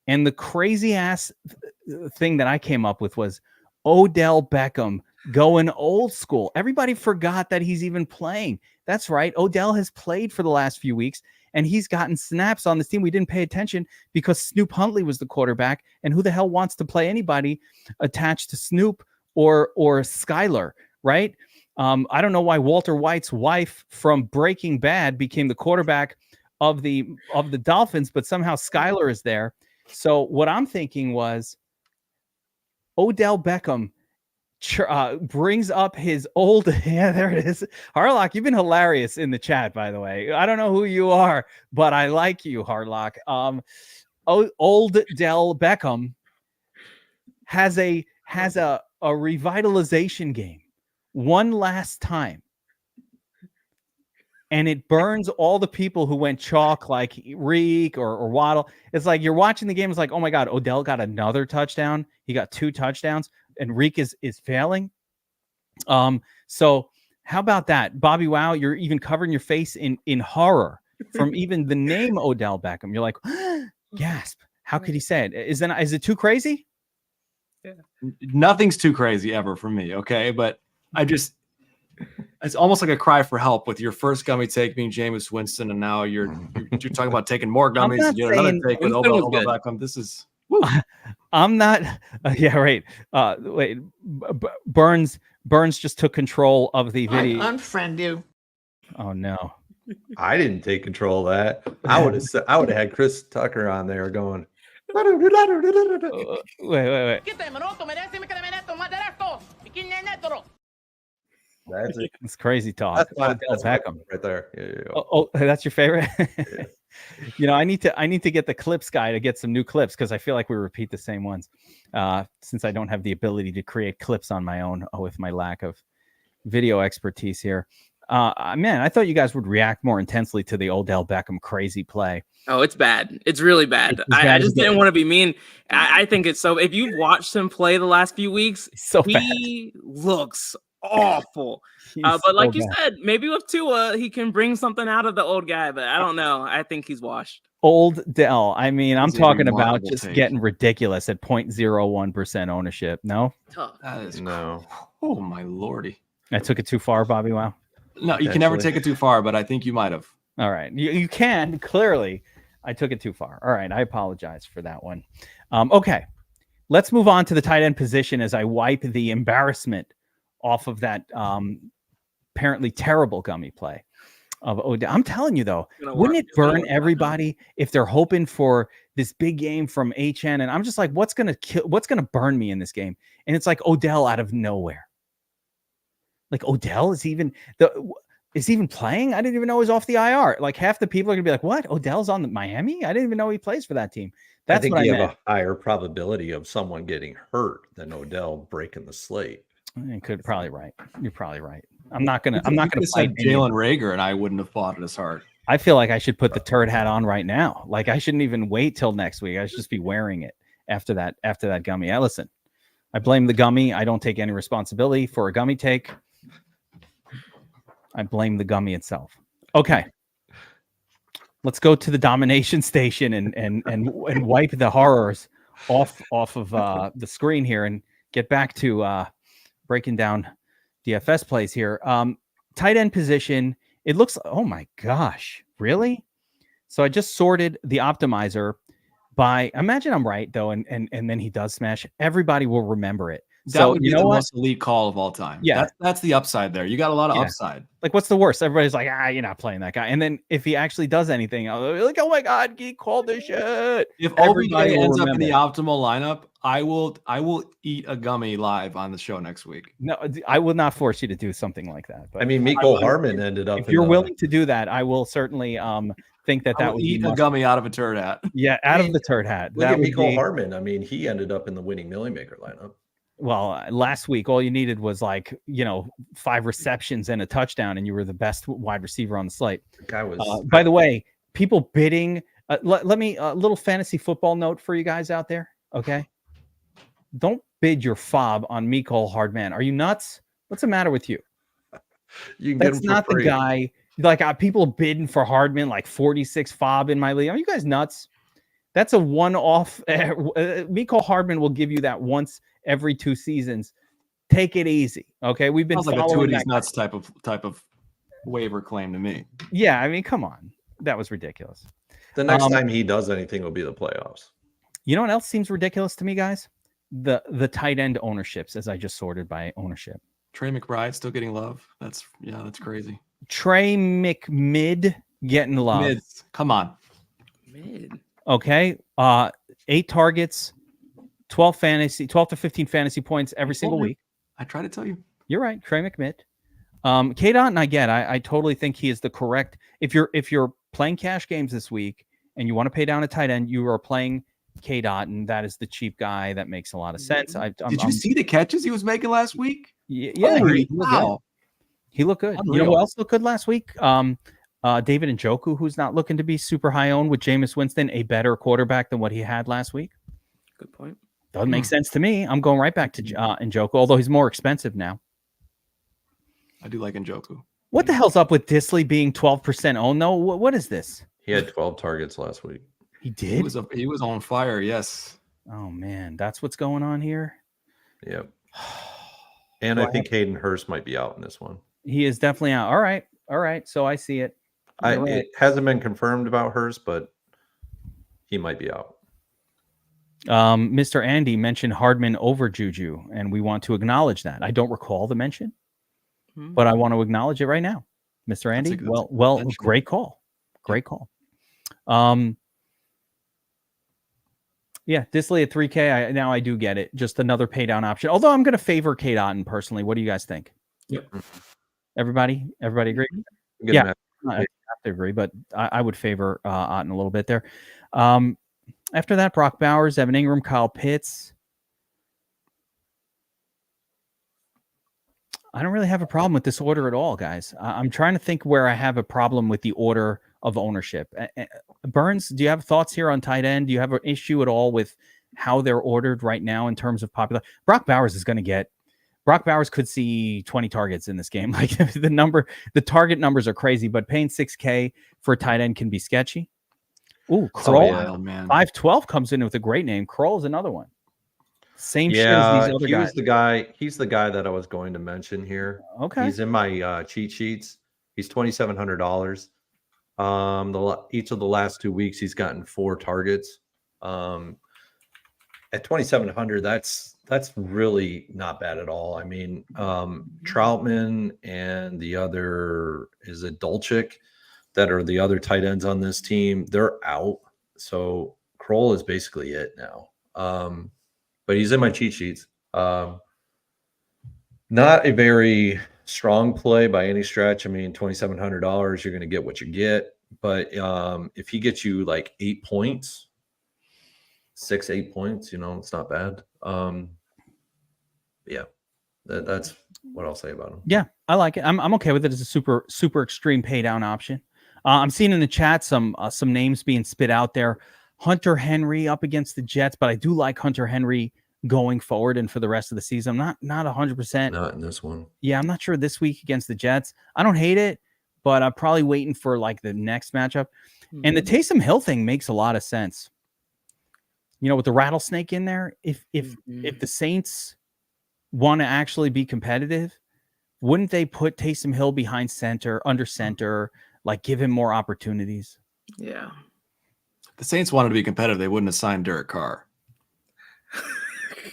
And the crazy ass thing that I came up with was Odell Beckham going old school. Everybody forgot that he's even playing. That's right. Odell has played for the last few weeks, and he's gotten snaps on this team. We didn't pay attention because Snoop Huntley was the quarterback. And who the hell wants to play anybody attached to Snoop or Skylar, right? I don't know why Walter White's wife from Breaking Bad became the quarterback of the Dolphins, but somehow Skylar is there. So what I'm thinking was Odell Beckham brings up his old, yeah, there it is. Harlock, you've been hilarious in the chat, by the way. I don't know who you are, but I like you, Harlock. old Dell Beckham has a revitalization game one last time, and it burns all the people who went chalk like Reek or Waddle. It's like you're watching the game. It's like, oh my God, Odell got another touchdown. He got 2 touchdowns, and Reek is failing. So how about that, BobbyWow? You're even covering your face in horror from even the name Odell Beckham. You're like, gasp! How could he say it? Is it too crazy? Yeah. Nothing's too crazy ever for me. Okay, but it's almost like a cry for help with your first gummy take being Jameis Winston, and now you're talking about taking more gummies. You get another take with Odell Beckham. This is. I'm not. Yeah, right. Wait, Burns just took control of the video. I unfriend you. Oh no. I didn't take control of that. I would have had Chris Tucker on there going. Wait. That's it. It's crazy talk. That's Beckham right there. Yeah. Oh, that's your favorite. Yeah. I need to get the clips guy to get some new clips because I feel like we repeat the same ones. Since I don't have the ability to create clips on my own with my lack of video expertise here. Man, I thought you guys would react more intensely to the Odell Beckham crazy play. Oh, it's bad. It's really bad. I just didn't want to be mean. I think it's so. If you've watched him play the last few weeks, he looks awful. But like you said, maybe with Tua, he can bring something out of the old guy. But I don't know. I think he's washed. Old Dell. I mean, I'm talking about just getting ridiculous at 0.01% ownership. No? That is no. Oh my lordy. I took it too far, BobbyWow. No, you can never take it too far, but I think you might have. All right. You can, clearly. I took it too far. All right. I apologize for that one. Okay. Let's move on to the tight end position as I wipe the embarrassment off of that apparently terrible gummy play of Odell. I'm telling you, though, wouldn't it burn everybody if they're hoping for this big game from HN? And I'm just like, what's going to burn me in this game? And it's like Odell out of nowhere. Like Odell is even playing. I didn't even know he was off the IR. Like half the people are gonna be like, "What? Odell's on the Miami? I didn't even know he plays for that team." That's I think what you I have meant. a higher probability of someone getting hurt than Odell breaking the slate. You're probably right. I'm not gonna fight Jalen Reagor, and I wouldn't have fought it as hard. I feel like I should put the turd hat on right now. Like I shouldn't even wait till next week. I should just be wearing it after that gummy. Listen, I blame the gummy. I don't take any responsibility for a gummy take. I blame the gummy itself. Okay. Let's go to the domination station and wipe the horrors off of the screen here and get back to breaking down DFS plays here. Tight end position. It looks, oh my gosh, really? So I just sorted the optimizer by, imagine I'm right though, and then he does smash. Everybody will remember it. That would be the most elite call of all time. Yeah. That's the upside there. You got a lot of upside. Like, what's the worst? Everybody's like, you're not playing that guy. And then if he actually does anything, I'll be like, oh my God, Geek called this shit. If OBJ ends up in the optimal lineup, I will eat a gummy live on the show next week. No, I will not force you to do something like that. But I mean, Mecole Hardman ended up. If you're willing to do that, I will certainly think that would eat a gummy out of a turd hat. Yeah, out of the turd hat. Look at Mecole Hardman. I mean, he ended up in the winning Millie Maker lineup. Well, last week, all you needed was 5 receptions and a touchdown, and you were the best wide receiver on the slate. The guy was. By the way, people bidding. Let me a little fantasy football note for you guys out there. Okay, don't bid your fob on Mecole Hardman. Are you nuts? What's the matter with you? That's not the guy. Like people bidding for Hardman, like 46 fob in my league. Are you guys nuts? That's a one-off. Mecole Hardman will give you that once every 2 seasons. Take it easy, okay? We've been like a two of these nuts type of waiver claim to me. Yeah, I mean, come on, that was ridiculous. The next time he does anything will be the playoffs. You know what else seems ridiculous to me, guys? The tight end ownerships, as I just sorted by ownership. Trey McBride still getting love. That's crazy. Trey McMid getting love. Mid. Come on. Mid. Okay. 8 targets, 12 to 15 fantasy points every single week. I try to tell you. You're right. Trey McMid. K-Dot and I totally think he is the correct. If you're playing cash games this week and you want to pay down a tight end, you are playing K. Dot, and that is the cheap guy. That makes a lot of sense. Did you see the catches he was making last week? Yeah, Holy he looked wow. good. He looked good. Unreal. You know who else looked good last week? David Njoku, who's not looking to be super high owned with Jameis Winston, a better quarterback than what he had last week. Good point. Doesn't make sense to me. I'm going right back to Njoku, although he's more expensive now. I do like Njoku. What the hell's up with Disley being 12% owned, though? What is this? He had 12 targets last week. He did? He was on fire, yes. Oh, man. That's what's going on here? Yep. And I think Hayden Hurst might be out in this one. He is definitely out. All right. So I see it. It hasn't been confirmed about Hurst, but he might be out. Mr. Andy mentioned Hardman over Juju, and we want to acknowledge that. I don't recall the mention, but I want to acknowledge it right now. Mr. Andy, well, great call. Great call. Yeah, Disley at 3K. Now I do get it. Just another pay down option. Although I'm going to favor K. Dotton personally. What do you guys think? Yep. Everybody agree? Yeah, I have to agree, but I would favor Otten a little bit there. After that, Brock Bowers, Evan Ingram, Kyle Pitts. I don't really have a problem with this order at all, guys. I'm trying to think where I have a problem with the order of ownership. Burns, do you have thoughts here on tight end? Do you have an issue at all with how they're ordered right now in terms of popular? Brock Bowers could see 20 targets in this game. Like the target numbers are crazy, but paying 6K for a tight end can be sketchy. Ooh, Kroll, 512 comes in with a great name. Kroll is another one. Same shit as these other guys. He's the guy that I was going to mention here. Okay. He's in my cheat sheets. He's $2,700. Each of the last 2 weeks, he's gotten 4 targets. At 2,700, that's really not bad at all. I mean, Troutman and the other is it Dolchik that are the other tight ends on this team. They're out, so Kroll is basically it now. But he's in my cheat sheets. Not a very strong play by any stretch. I mean, $2,700, you're going to get what you get. But if he gets you like 8 points, 6-8 points, it's not bad. Yeah, that's what I'll say about him. Yeah, I like it. I'm okay with it as a super, super extreme pay down option. I'm seeing in the chat some names being spit out there. Hunter Henry up against the Jets, but I do like Hunter Henry going forward and for the rest of the season. I'm not 100%. Not in this one. Yeah, I'm not sure this week against the Jets. I don't hate it, but I'm probably waiting for like the next matchup. And the Taysom Hill thing makes a lot of sense. With the rattlesnake in there, if the Saints want to actually be competitive, wouldn't they put Taysom Hill behind center, under center, like give him more opportunities? Yeah. If the Saints wanted to be competitive, they wouldn't have signed Derek Carr.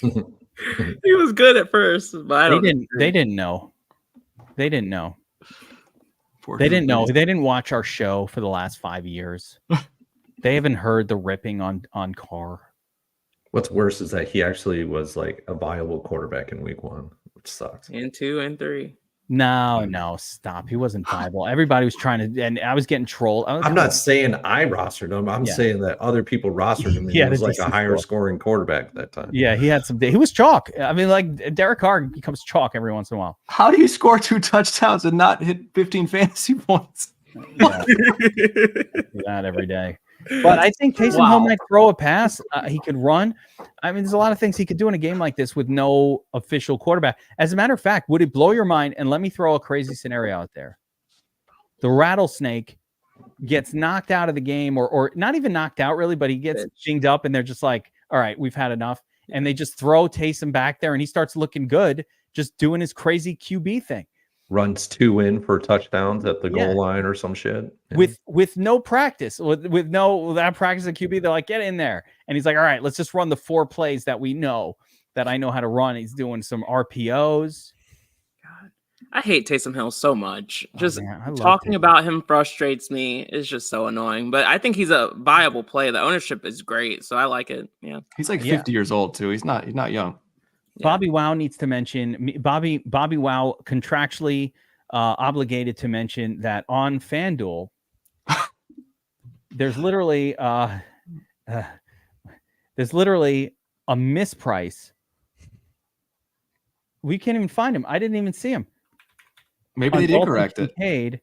He was good at first, but they didn't know. They didn't know. They didn't know. They didn't watch our show for the last 5 years. They haven't heard the ripping on Carr. What's worse is that he actually was like a viable quarterback in week 1, which sucks. And 2 and 3. No, stop. He wasn't viable. Everybody was trying to, and I was getting trolled. I'm not saying I rostered him. I'm saying that other people rostered him. And he was like a higher scoring quarterback at that time. Yeah, he had he was chalk. I mean, like Derek Carr becomes chalk every once in a while. How do you score 2 touchdowns and not hit 15 fantasy points? Yeah. That every day. But I think Taysom Hill might throw a pass. He could run. I mean, there's a lot of things he could do in a game like this with no official quarterback. As a matter of fact, would it blow your mind? And let me throw a crazy scenario out there. The rattlesnake gets knocked out of the game, or not even knocked out really, but he gets dinged up, and they're just like, all right, we've had enough. And they just throw Taysom back there, and he starts looking good, just doing his crazy QB thing. Runs 2 in for touchdowns at the goal line or some shit. Yeah. With no practice, without practice at QB, they're like, get in there. And he's like, all right, let's just run the 4 plays that we know that I know how to run. He's doing some RPOs. God, I hate Taysom Hill so much. Just talking about him frustrates me. It's just so annoying. But I think he's a viable play. The ownership is great, so I like it. Yeah, he's like 50 years old too. He's not young. Yeah. BobbyWow needs to mention BobbyWow contractually obligated to mention that on FanDuel, there's literally a misprice. We can't even find him. I didn't even see him. Maybe they did correct it. Paid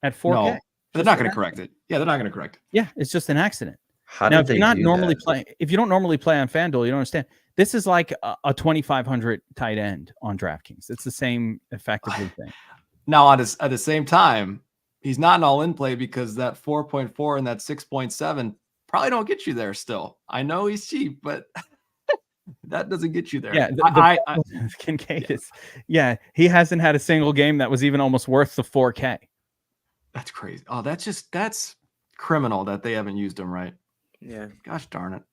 at 4K. No, they're not going to correct it. Yeah, they're not going to correct it. Yeah, it's just an accident. How Now, did if they you're not do normally that? playing, if you don't normally play on FanDuel, you don't understand. This is like a 2,500 tight end on DraftKings. It's the same effectively thing. Now, at the same time, he's not an all-in play because that 4.4 and that 6.7 probably don't get you there still. I know he's cheap, but that doesn't get you there. Yeah, Kincaid is. Yeah, he hasn't had a single game that was even almost worth the 4K. That's crazy. Oh, that's criminal that they haven't used him right. Yeah. Gosh darn it.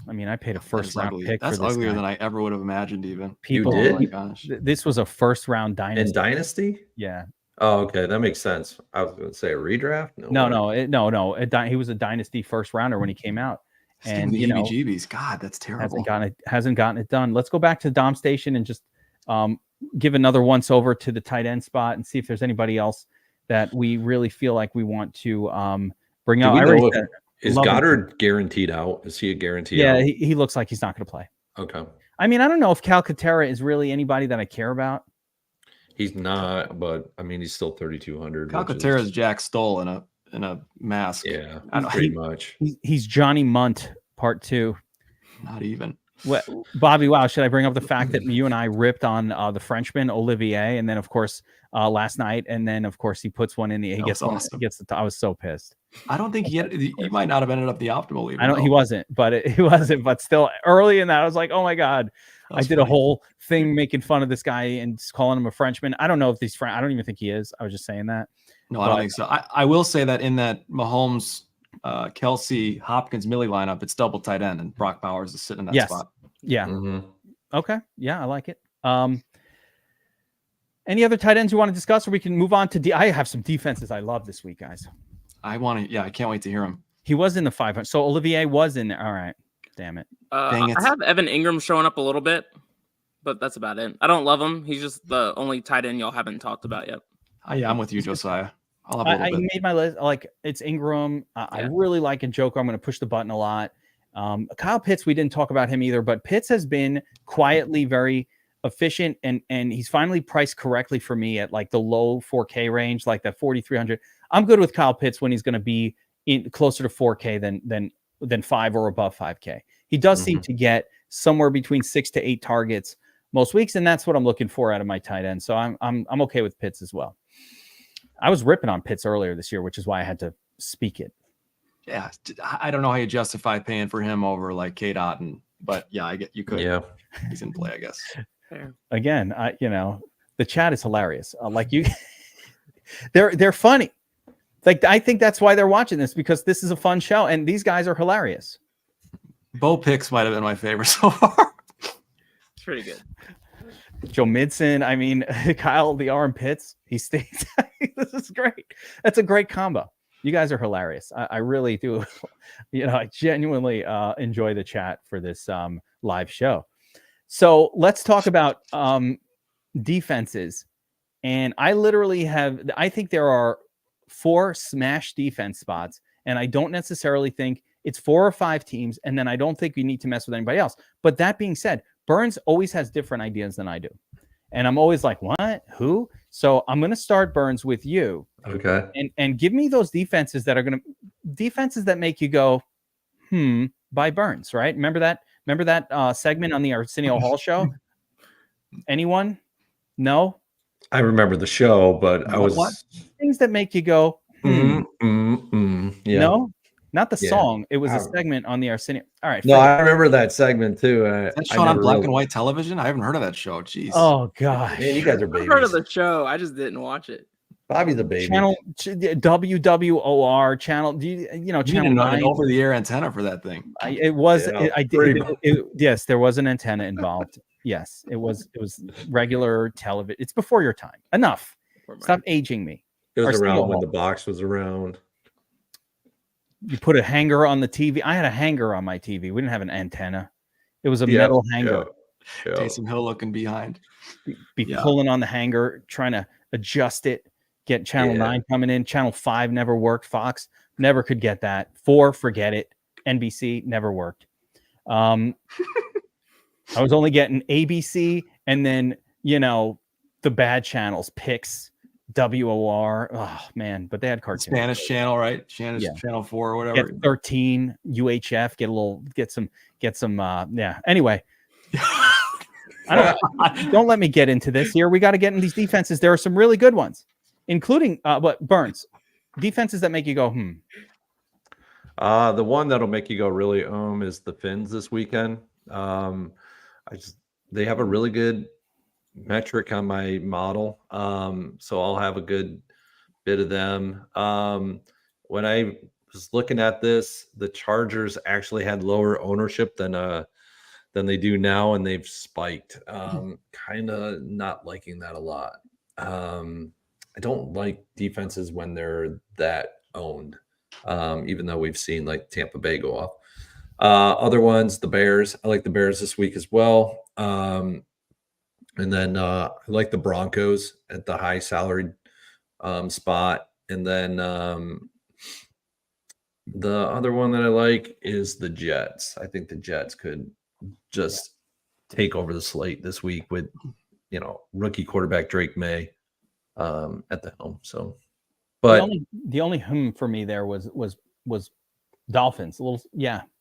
I mean, I paid a first round ugly. pick. That's for this uglier guy. than I ever would have imagined. Even People, did? Oh my gosh. This was a first round dynasty. In Dynasty? Yeah. Oh, okay. That makes sense. I was going to say a redraft. No. He was a dynasty first rounder when he came out. And the EBGBs. God, that's terrible. Hasn't gotten it done. Let's go back to Dom Station and just give another once over to the tight end spot and see if there's anybody else that we really feel like we want to bring out. Is Goddard guaranteed out? Is he a guarantee out? Yeah, he looks like he's not going to play. Okay. I mean, I don't know if Calcaterra is really anybody that I care about. He's not, but I mean, he's still 3,200. Calcaterra is Jack Stoll in a mask. Yeah, I don't- pretty much. He's Johnny Munt part 2. Not even. What, BobbyWow, should I bring up the fact that you and I ripped on the Frenchman Olivier, and then of course last night, and then of course he puts one in the. He gets awesome. I was so pissed. I don't think he might not have ended up the optimal. He wasn't, but he wasn't. But still, early in that, I was like, oh my god. I did a whole thing making fun of this guy and just calling him a Frenchman. I don't know if he's French. I don't even think he is. I was just saying that. No, I don't think so. I will say that in that Mahomes, Kelsey, Hopkins, Millie lineup, it's double tight end, and Brock Bowers is sitting in that spot. Yeah. Mm-hmm. Okay. Yeah, I like it. Any other tight ends you want to discuss, or we can move on to I have some defenses I love this week, guys. I can't wait to hear him. He was in the 500. So Olivier was in there. All right. Damn it. Dang it. I have Evan Ingram showing up a little bit, but that's about it. I don't love him. He's just the only tight end y'all haven't talked about yet. I'm with you, Josiah. I'll have a little I bit. made my list. Like, it's Ingram. I really like Njoku. I'm going to push the button a lot. Kyle Pitts, we didn't talk about him either, but Pitts has been quietly very efficient, and he's finally priced correctly for me at like the low 4K range, like that 4,300. I'm good with Kyle Pitts when he's going to be in closer to 4K than 5 or above 5K. He does seem to get somewhere between 6 to 8 targets most weeks, and that's what I'm looking for out of my tight end. So I'm okay with Pitts as well. I was ripping on Pitts earlier this year, which is why I had to speak it. Yeah, I don't know how you justify paying for him over like K. Dotton, but yeah, I get you could. Yeah, he's in play, I guess. Again, the chat is hilarious. They're funny. Like, I think that's why they're watching this, because this is a fun show, and these guys are hilarious. Bo Picks might have been my favorite so far. It's pretty good. Joe Mixon, I mean, Kyle the Arm Pitts, he stays. This is great. That's a great combo. You guys are hilarious. I really do. I genuinely enjoy the chat for this live show. So let's talk about defenses. And I think there are 4 smash defense spots, and I don't necessarily think it's 4 or 5 teams, and then I don't think we need to mess with anybody else. But that being said, Burns always has different ideas than I do. And I'm always like, what? Who? So I'm going to start, Burns, with you. Okay. And give me those defenses that make you go, by Burns, right? Remember that segment on the Arsenio Hall show? Anyone? No? I remember the show, but I was What? Things that make you go, Yeah. No? Not the song. It was a segment on the Arsenio. All right. No, I remember that segment too. Is that shown on black and white television? I haven't heard of that show. Jeez. Oh gosh. Man, you guys are I've babies. heard of the show. I just didn't watch it. Bobby's a baby. Channel WWOR channel. Do you You channel need 9? an over-the-air antenna for that thing. It was. Yeah, I did. Yes, there was an antenna involved. Yes, it was regular television. It's before your time. Enough. Stop aging me. It was Arsenio around when Hall. the box was around. You put a hanger on the TV. I had a hanger on my TV. We didn't have an antenna. It was a metal hanger. Taysom Hill looking behind. Be pulling on the hanger, trying to adjust it, Get Channel 9 coming in. Channel 5 never worked. Fox never could get that. 4, forget it. NBC never worked. I was only getting ABC and then, the bad channels, Pix, WOR. Oh, man. But they had cartoons. Spanish channel, right? Channel 4 or whatever. Get 13, UHF, get some. Anyway. Don't let me get into this here. We got to get in these defenses. There are some really good ones, including Burns, defenses that make you go, The one that'll make you go really is the Finns this weekend. They have a really good metric on my model. So I'll have a good bit of them. When I was looking at this, the Chargers actually had lower ownership than they do now, and they've spiked. Kind of not liking that a lot. I don't like defenses when they're that owned, even though we've seen like Tampa Bay go off. Other ones, the Bears. I like the Bears this week as well. And then I like the Broncos at the high salaried spot. And then the other one that I like is the Jets. I think the Jets could just take over the slate this week with, rookie quarterback Drake May at the helm. So, but the only for me there was Dolphins. A little,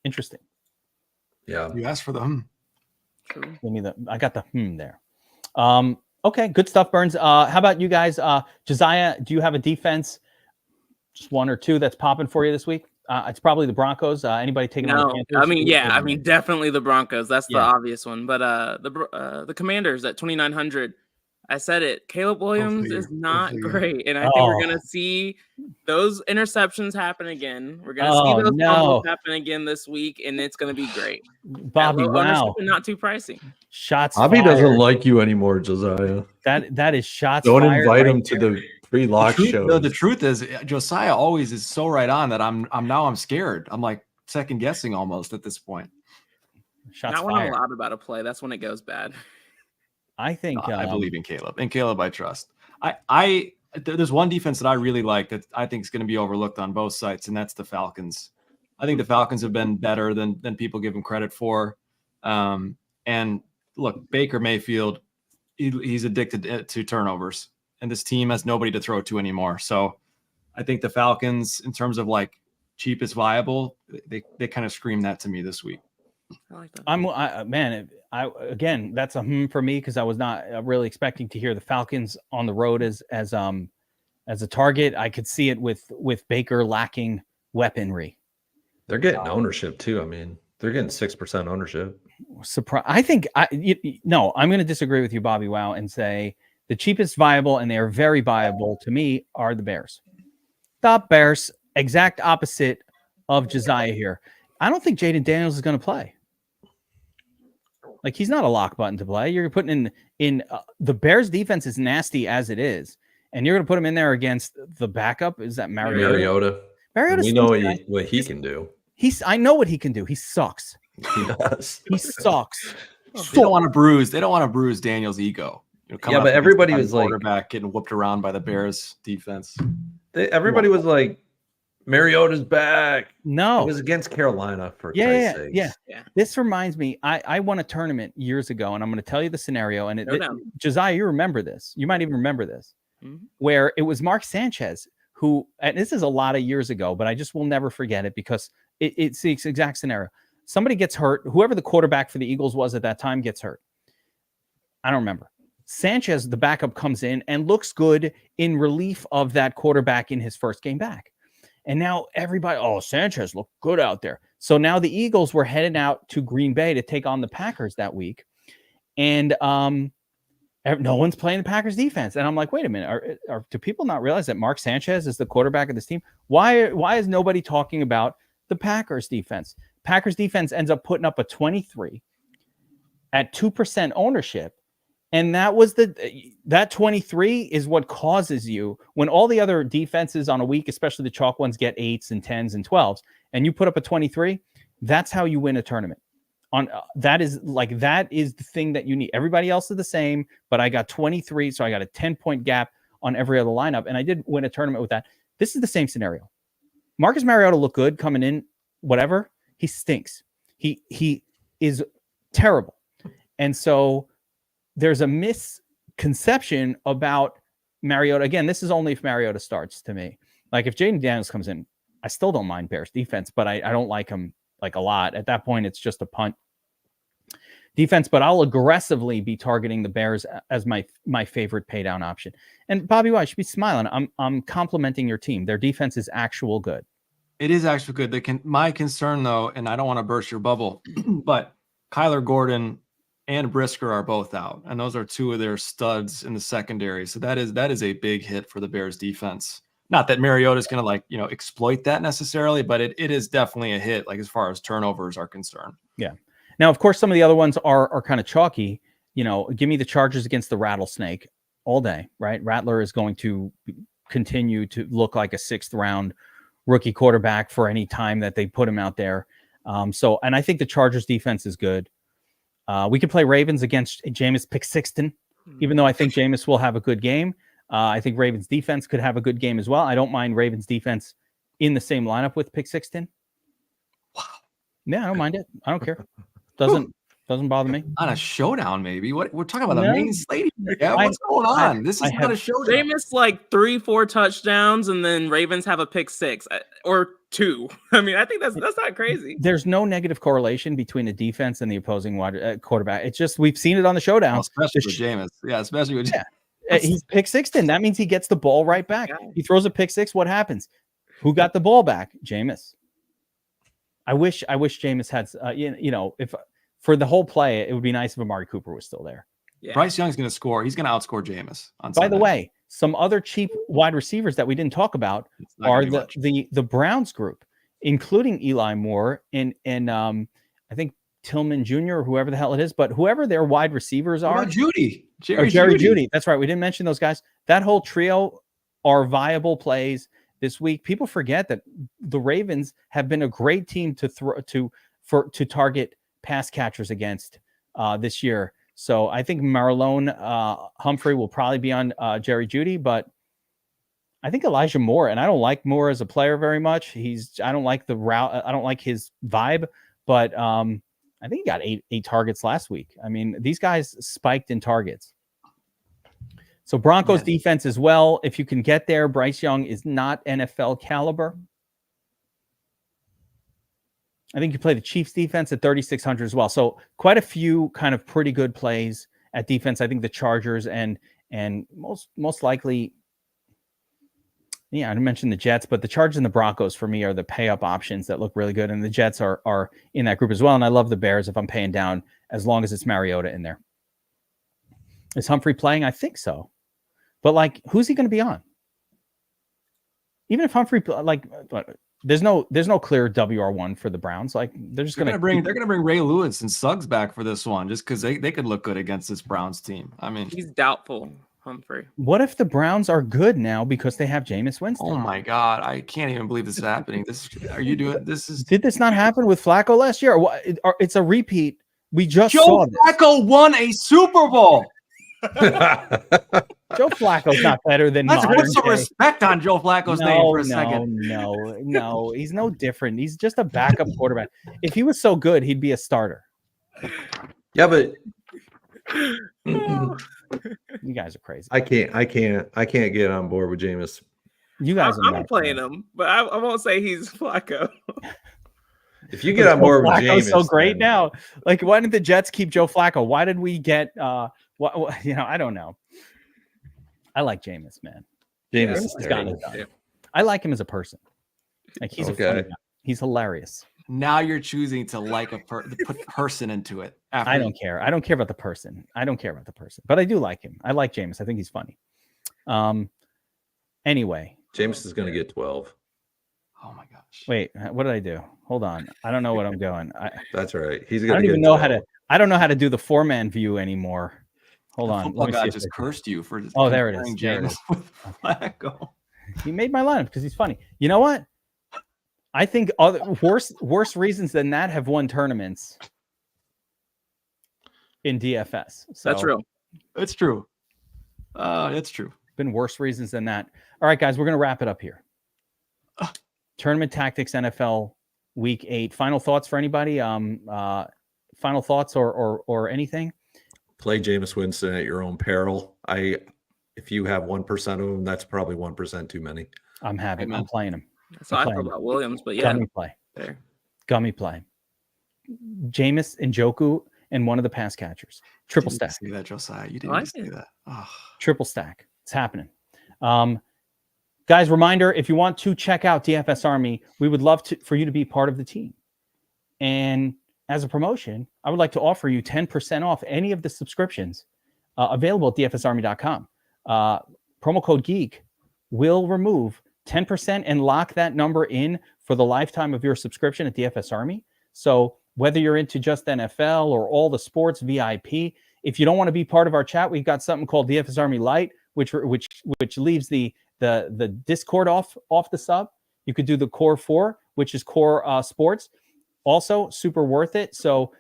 interesting. Yeah, you asked for the I got the there. Okay, good stuff, Burns. How about you guys? Josiah, do you have a defense, just one or two that's popping for you this week? It's probably the Broncos. Anybody taking on the Panthers? Definitely the Broncos. That's the obvious one. But the Commanders at 2,900. I said it. Caleb Williams is not great, and I think we're gonna see those interceptions happen again. We're gonna see those fumbles happen again this week, and it's gonna be great. BobbyWow, not too pricey. Shots. Bobby fired. Doesn't like you anymore, Josiah. That is shots. Don't fired invite right him to the pre-lock show. No, the truth is, Josiah always is so right on that I'm scared. I'm like second guessing almost at this point. Shots not when fired. I'm loud about a play. That's when it goes bad. I think I believe in Caleb. And Caleb, I trust. There's one defense that I really like that I think is going to be overlooked on both sides, and that's the Falcons. I think the Falcons have been better than people give them credit for. And look, Baker Mayfield, he's addicted to turnovers, and this team has nobody to throw to anymore. So I think the Falcons, in terms of like cheapest viable, they kind of scream that to me this week. I like that. Again, that's a for me because I was not really expecting to hear the Falcons on the road as a target. I could see it with Baker lacking weaponry. They're getting ownership too. I mean, they're getting 6% ownership. I think I'm going to disagree with you, BobbyWow, and say the cheapest viable, and they are very viable to me, are the Bears. The Bears, exact opposite of Josiah here. I don't think Jaden Daniels is going to play. Like, he's not a lock button to play. You're putting in the Bears defense is nasty as it is, and you're going to put him in there against the backup. Is that Mariota? We know what he can do. I know what he can do. He sucks. He does. He sucks. They don't want to bruise Daniel's ego. But everybody was like quarterback getting whooped around by the Bears defense. Everybody was like, Mariota's back. No, it was against Carolina for Christ's sakes. Yeah. This reminds me, I won a tournament years ago, and I'm going to tell you the scenario. And Josiah, you remember this? You might even remember this, where it was Mark Sanchez who, and this is a lot of years ago, but I just will never forget it because it's the exact scenario. Somebody gets hurt. Whoever the quarterback for the Eagles was at that time gets hurt. I don't remember. Sanchez, the backup, comes in and looks good in relief of that quarterback in his first game back. And now everybody, Sanchez looked good out there. So now the Eagles were headed out to Green Bay to take on the Packers that week. And no one's playing the Packers defense. And I'm like, wait a minute. Do people not realize that Mark Sanchez is the quarterback of this team? Why is nobody talking about the Packers defense? Packers defense ends up putting up a 23 at 2% ownership. And that 23 is what causes you, when all the other defenses on a week, especially the chalk ones, get 8s and 10s and 12s, and you put up a 23, that's how you win a tournament. That is the thing that you need. Everybody else is the same, but I got 23, so I got a 10-point gap on every other lineup. And I did win a tournament with that. This is the same scenario. Marcus Mariota looked good coming in, whatever. He stinks. He is terrible. And so there's a misconception about Mariota. Again, this is only if Mariota starts to me. Like if Jaden Daniels comes in, I still don't mind Bears defense, but I don't like him like a lot. At that point, it's just a punt defense, but I'll aggressively be targeting the Bears as my favorite pay down option. And BobbyWow, I should be smiling. I'm complimenting your team. Their defense is actual good. It is actually good. My concern though, and I don't want to burst your bubble, but Kyler Gordon and Brisker are both out, and those are two of their studs in the secondary. So that is a big hit for the Bears defense. Not that Mariota is going to exploit that necessarily, but it is definitely a hit, like as far as turnovers are concerned. Yeah. Now, of course, some of the other ones are kind of chalky. Give me the Chargers against the Rattlesnake all day, right? Rattler is going to continue to look like a 6th round rookie quarterback for any time that they put him out there. And I think the Chargers defense is good. We could play Ravens against Jameis Pick-Sixton, even though I think Jameis will have a good game. I think Ravens defense could have a good game as well. I don't mind Ravens defense in the same lineup with Pick-Sixton. Wow. Yeah, I don't mind it. I don't care. Doesn't bother me. On a showdown, maybe. What we're talking about, the main slate. Yeah, I- what's going on? This is I not a have- showdown. Jameis like 3-4 touchdowns, and then Ravens have a pick 6 or 2. I mean, I think that's not crazy. There's no negative correlation between the defense and the opposing quarterback. It's just we've seen it on the showdown. Especially with Jameis. Yeah, especially with Jameis. He's Pick-Sixton. That means he gets the ball right back. Yeah. He throws a pick 6. What happens? Who got the ball back? Jameis. I wish Jameis had, if for the whole play, it would be nice if Amari Cooper was still there. Yeah. Bryce Young's going to score. He's going to outscore Jameis on By Sunday. the way, some other cheap wide receivers that we didn't talk about It's not are gonna be much. the Browns group, including Eli Moore and I think Tillman Jr. or whoever the hell it is, but whoever their wide receivers What are. about Judy? Jerry Judy. That's right. We didn't mention those guys. That whole trio are viable plays this week. People forget that the Ravens have been a great team to target pass catchers against this year. So I think Marlon Humphrey will probably be on Jerry Judy, but I think Elijah Moore, and I don't like Moore as a player very much. I don't like the route. I don't like his vibe, but I think he got eight targets last week. I mean, these guys spiked in targets. So Broncos defense as well. If you can get there, Bryce Young is not NFL caliber. I think you play the Chiefs defense at 3,600 as well. So quite a few kind of pretty good plays at defense. I think the Chargers and most likely, I didn't mention the Jets, but the Chargers and the Broncos for me are the pay up options that look really good. And the Jets are in that group as well. And I love the Bears if I'm paying down, as long as it's Mariota in there. Is Humphrey playing? I think so. But who's he going to be on? Even if Humphrey, there's no clear WR1 for the Browns. They're just going to bring Ray Lewis and Suggs back for this one, just because they could look good against this Browns team. I mean, He's doubtful, Humphrey. What if the Browns are good now because they have Jameis Winston? oh my God, I can't even believe this is happening. Did this not happen with Flacco last year? Or what? It's a repeat. We just Joe saw this. Flacco won a Super Bowl. Joe Flacco's not better than Let's modern put some day. respect on Joe Flacco's name for a second. No. He's no different. He's just a backup quarterback. If he was so good, he'd be a starter. Yeah, but You guys are crazy. I can't get on board with Jameis. You guys are I'm nuts, playing man. him, but I won't say he's Flacco. If you get on board with Flacco's Jameis, so great then- now. Why didn't the Jets keep Joe Flacco? Why did we get I don't know. I like Jameis, man. Jameis Jameis is has gotten terrible. it done. I like him as a person. He's a funny Okay. guy. He's hilarious. Now you're choosing to put person into it. I don't care. I don't care about the person. But I do like him. I like Jameis. I think he's funny. Anyway. Jameis is going to get 12. Oh my gosh. Wait, what did I do? Hold on. I don't know what I'm doing. That's all right. He's I going don't to even get know 12. how to. I don't know how to do the 4-man view anymore. Hold on. Football Let me guy see if just I can- cursed you for Oh, there it is. comparing There it Jameis with Flacco. He made my lineup because he's funny. You know what? I think other worse reasons than that have won tournaments in DFS. So That's real. It's true. It's true. been worse reasons than that. All right, guys, we're going to wrap it up here. Tournament Tactics NFL Week 8. Final thoughts for anybody? Final thoughts or anything? Play Jameis Winston at your own peril. If you have 1% of them, that's probably 1% too many. I'm playing him. That's what I thought about Williams, but yeah. Gummy play. There. Gummy play. Jameis and Njoku and one of the pass catchers. Triple stack. See that, Josiah? You didn't see that. Oh. Triple stack. It's happening. Guys, reminder, if you want to check out DFS Army, we would love for you to be part of the team. And as a promotion, I would like to offer you 10% off any of the subscriptions available at dfsarmy.com. Promo code GEEK will remove 10% and lock that number in for the lifetime of your subscription at DFS Army. So whether you're into just NFL or all the sports VIP, if you don't want to be part of our chat, we've got something called DFS Army Lite, which leaves the Discord off the sub. You could do the Core 4, which is core sports. Also super worth it. So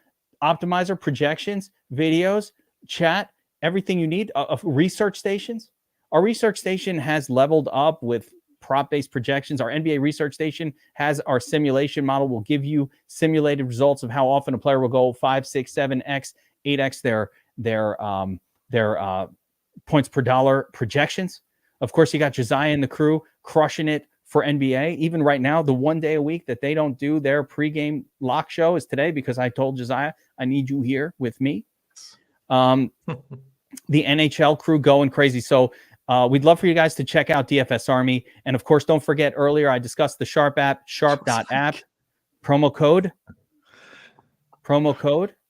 optimizer, projections, videos, chat, everything you need. Research stations. Our research station has leveled up with prop-based projections. Our NBA research station has our simulation model. Will give you simulated results of how often a player will go 5, 6, 7x, 8x their points per dollar projections. Of course, you got Josiah and the crew crushing it for NBA. Even right now, the one day a week that they don't do their pregame lock show is today, because I told Josiah, I need you here with me. The NHL crew going crazy. So we'd love for you guys to check out DFS Army. And of course, don't forget, earlier I discussed the Sharp app, sharp.app, promo code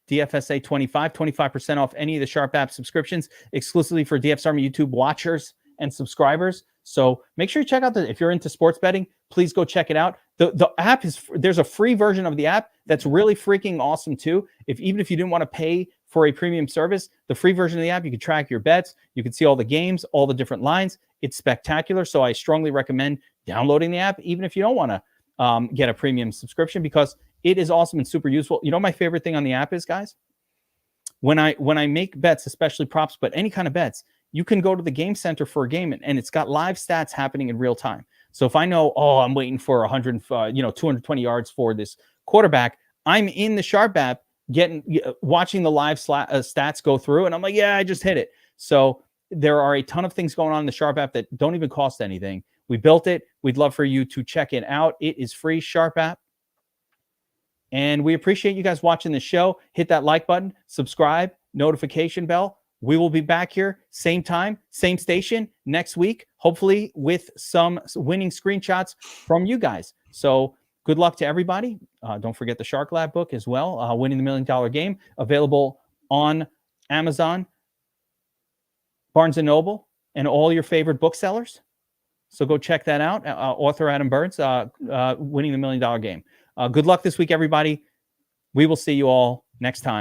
DFSA25, 25% off any of the Sharp app subscriptions exclusively for DFS Army YouTube watchers and subscribers. So make sure you check out if you're into sports betting, please go check it out. The app there's a free version of the app that's really freaking awesome too. Even if you didn't want to pay for a premium service, the free version of the app, you can track your bets. You can see all the games, all the different lines. It's spectacular. So I strongly recommend downloading the app, even if you don't want to get a premium subscription, because it is awesome and super useful. You know, my favorite thing on the app is, guys, when I make bets, especially props, but any kind of bets, you can go to the game center for a game and it's got live stats happening in real time. So if I know, I'm waiting for 220 yards for this quarterback, I'm in the Sharp app watching the live stats go through, and I'm like, yeah, I just hit it. So there are a ton of things going on in the Sharp app that don't even cost anything. We built it. We'd love for you to check it out. It is free, Sharp app. And we appreciate you guys watching the show. Hit that like button, subscribe, notification bell. We will be back here, same time, same station next week, hopefully with some winning screenshots from you guys. So good luck to everybody. Don't forget the Shark Lab book as well, Winning the $1 Million Game, available on Amazon, Barnes & Noble, and all your favorite booksellers. So go check that out. Author Adam Burns, Winning the $1 Million Game. Good luck this week, everybody. We will see you all next time.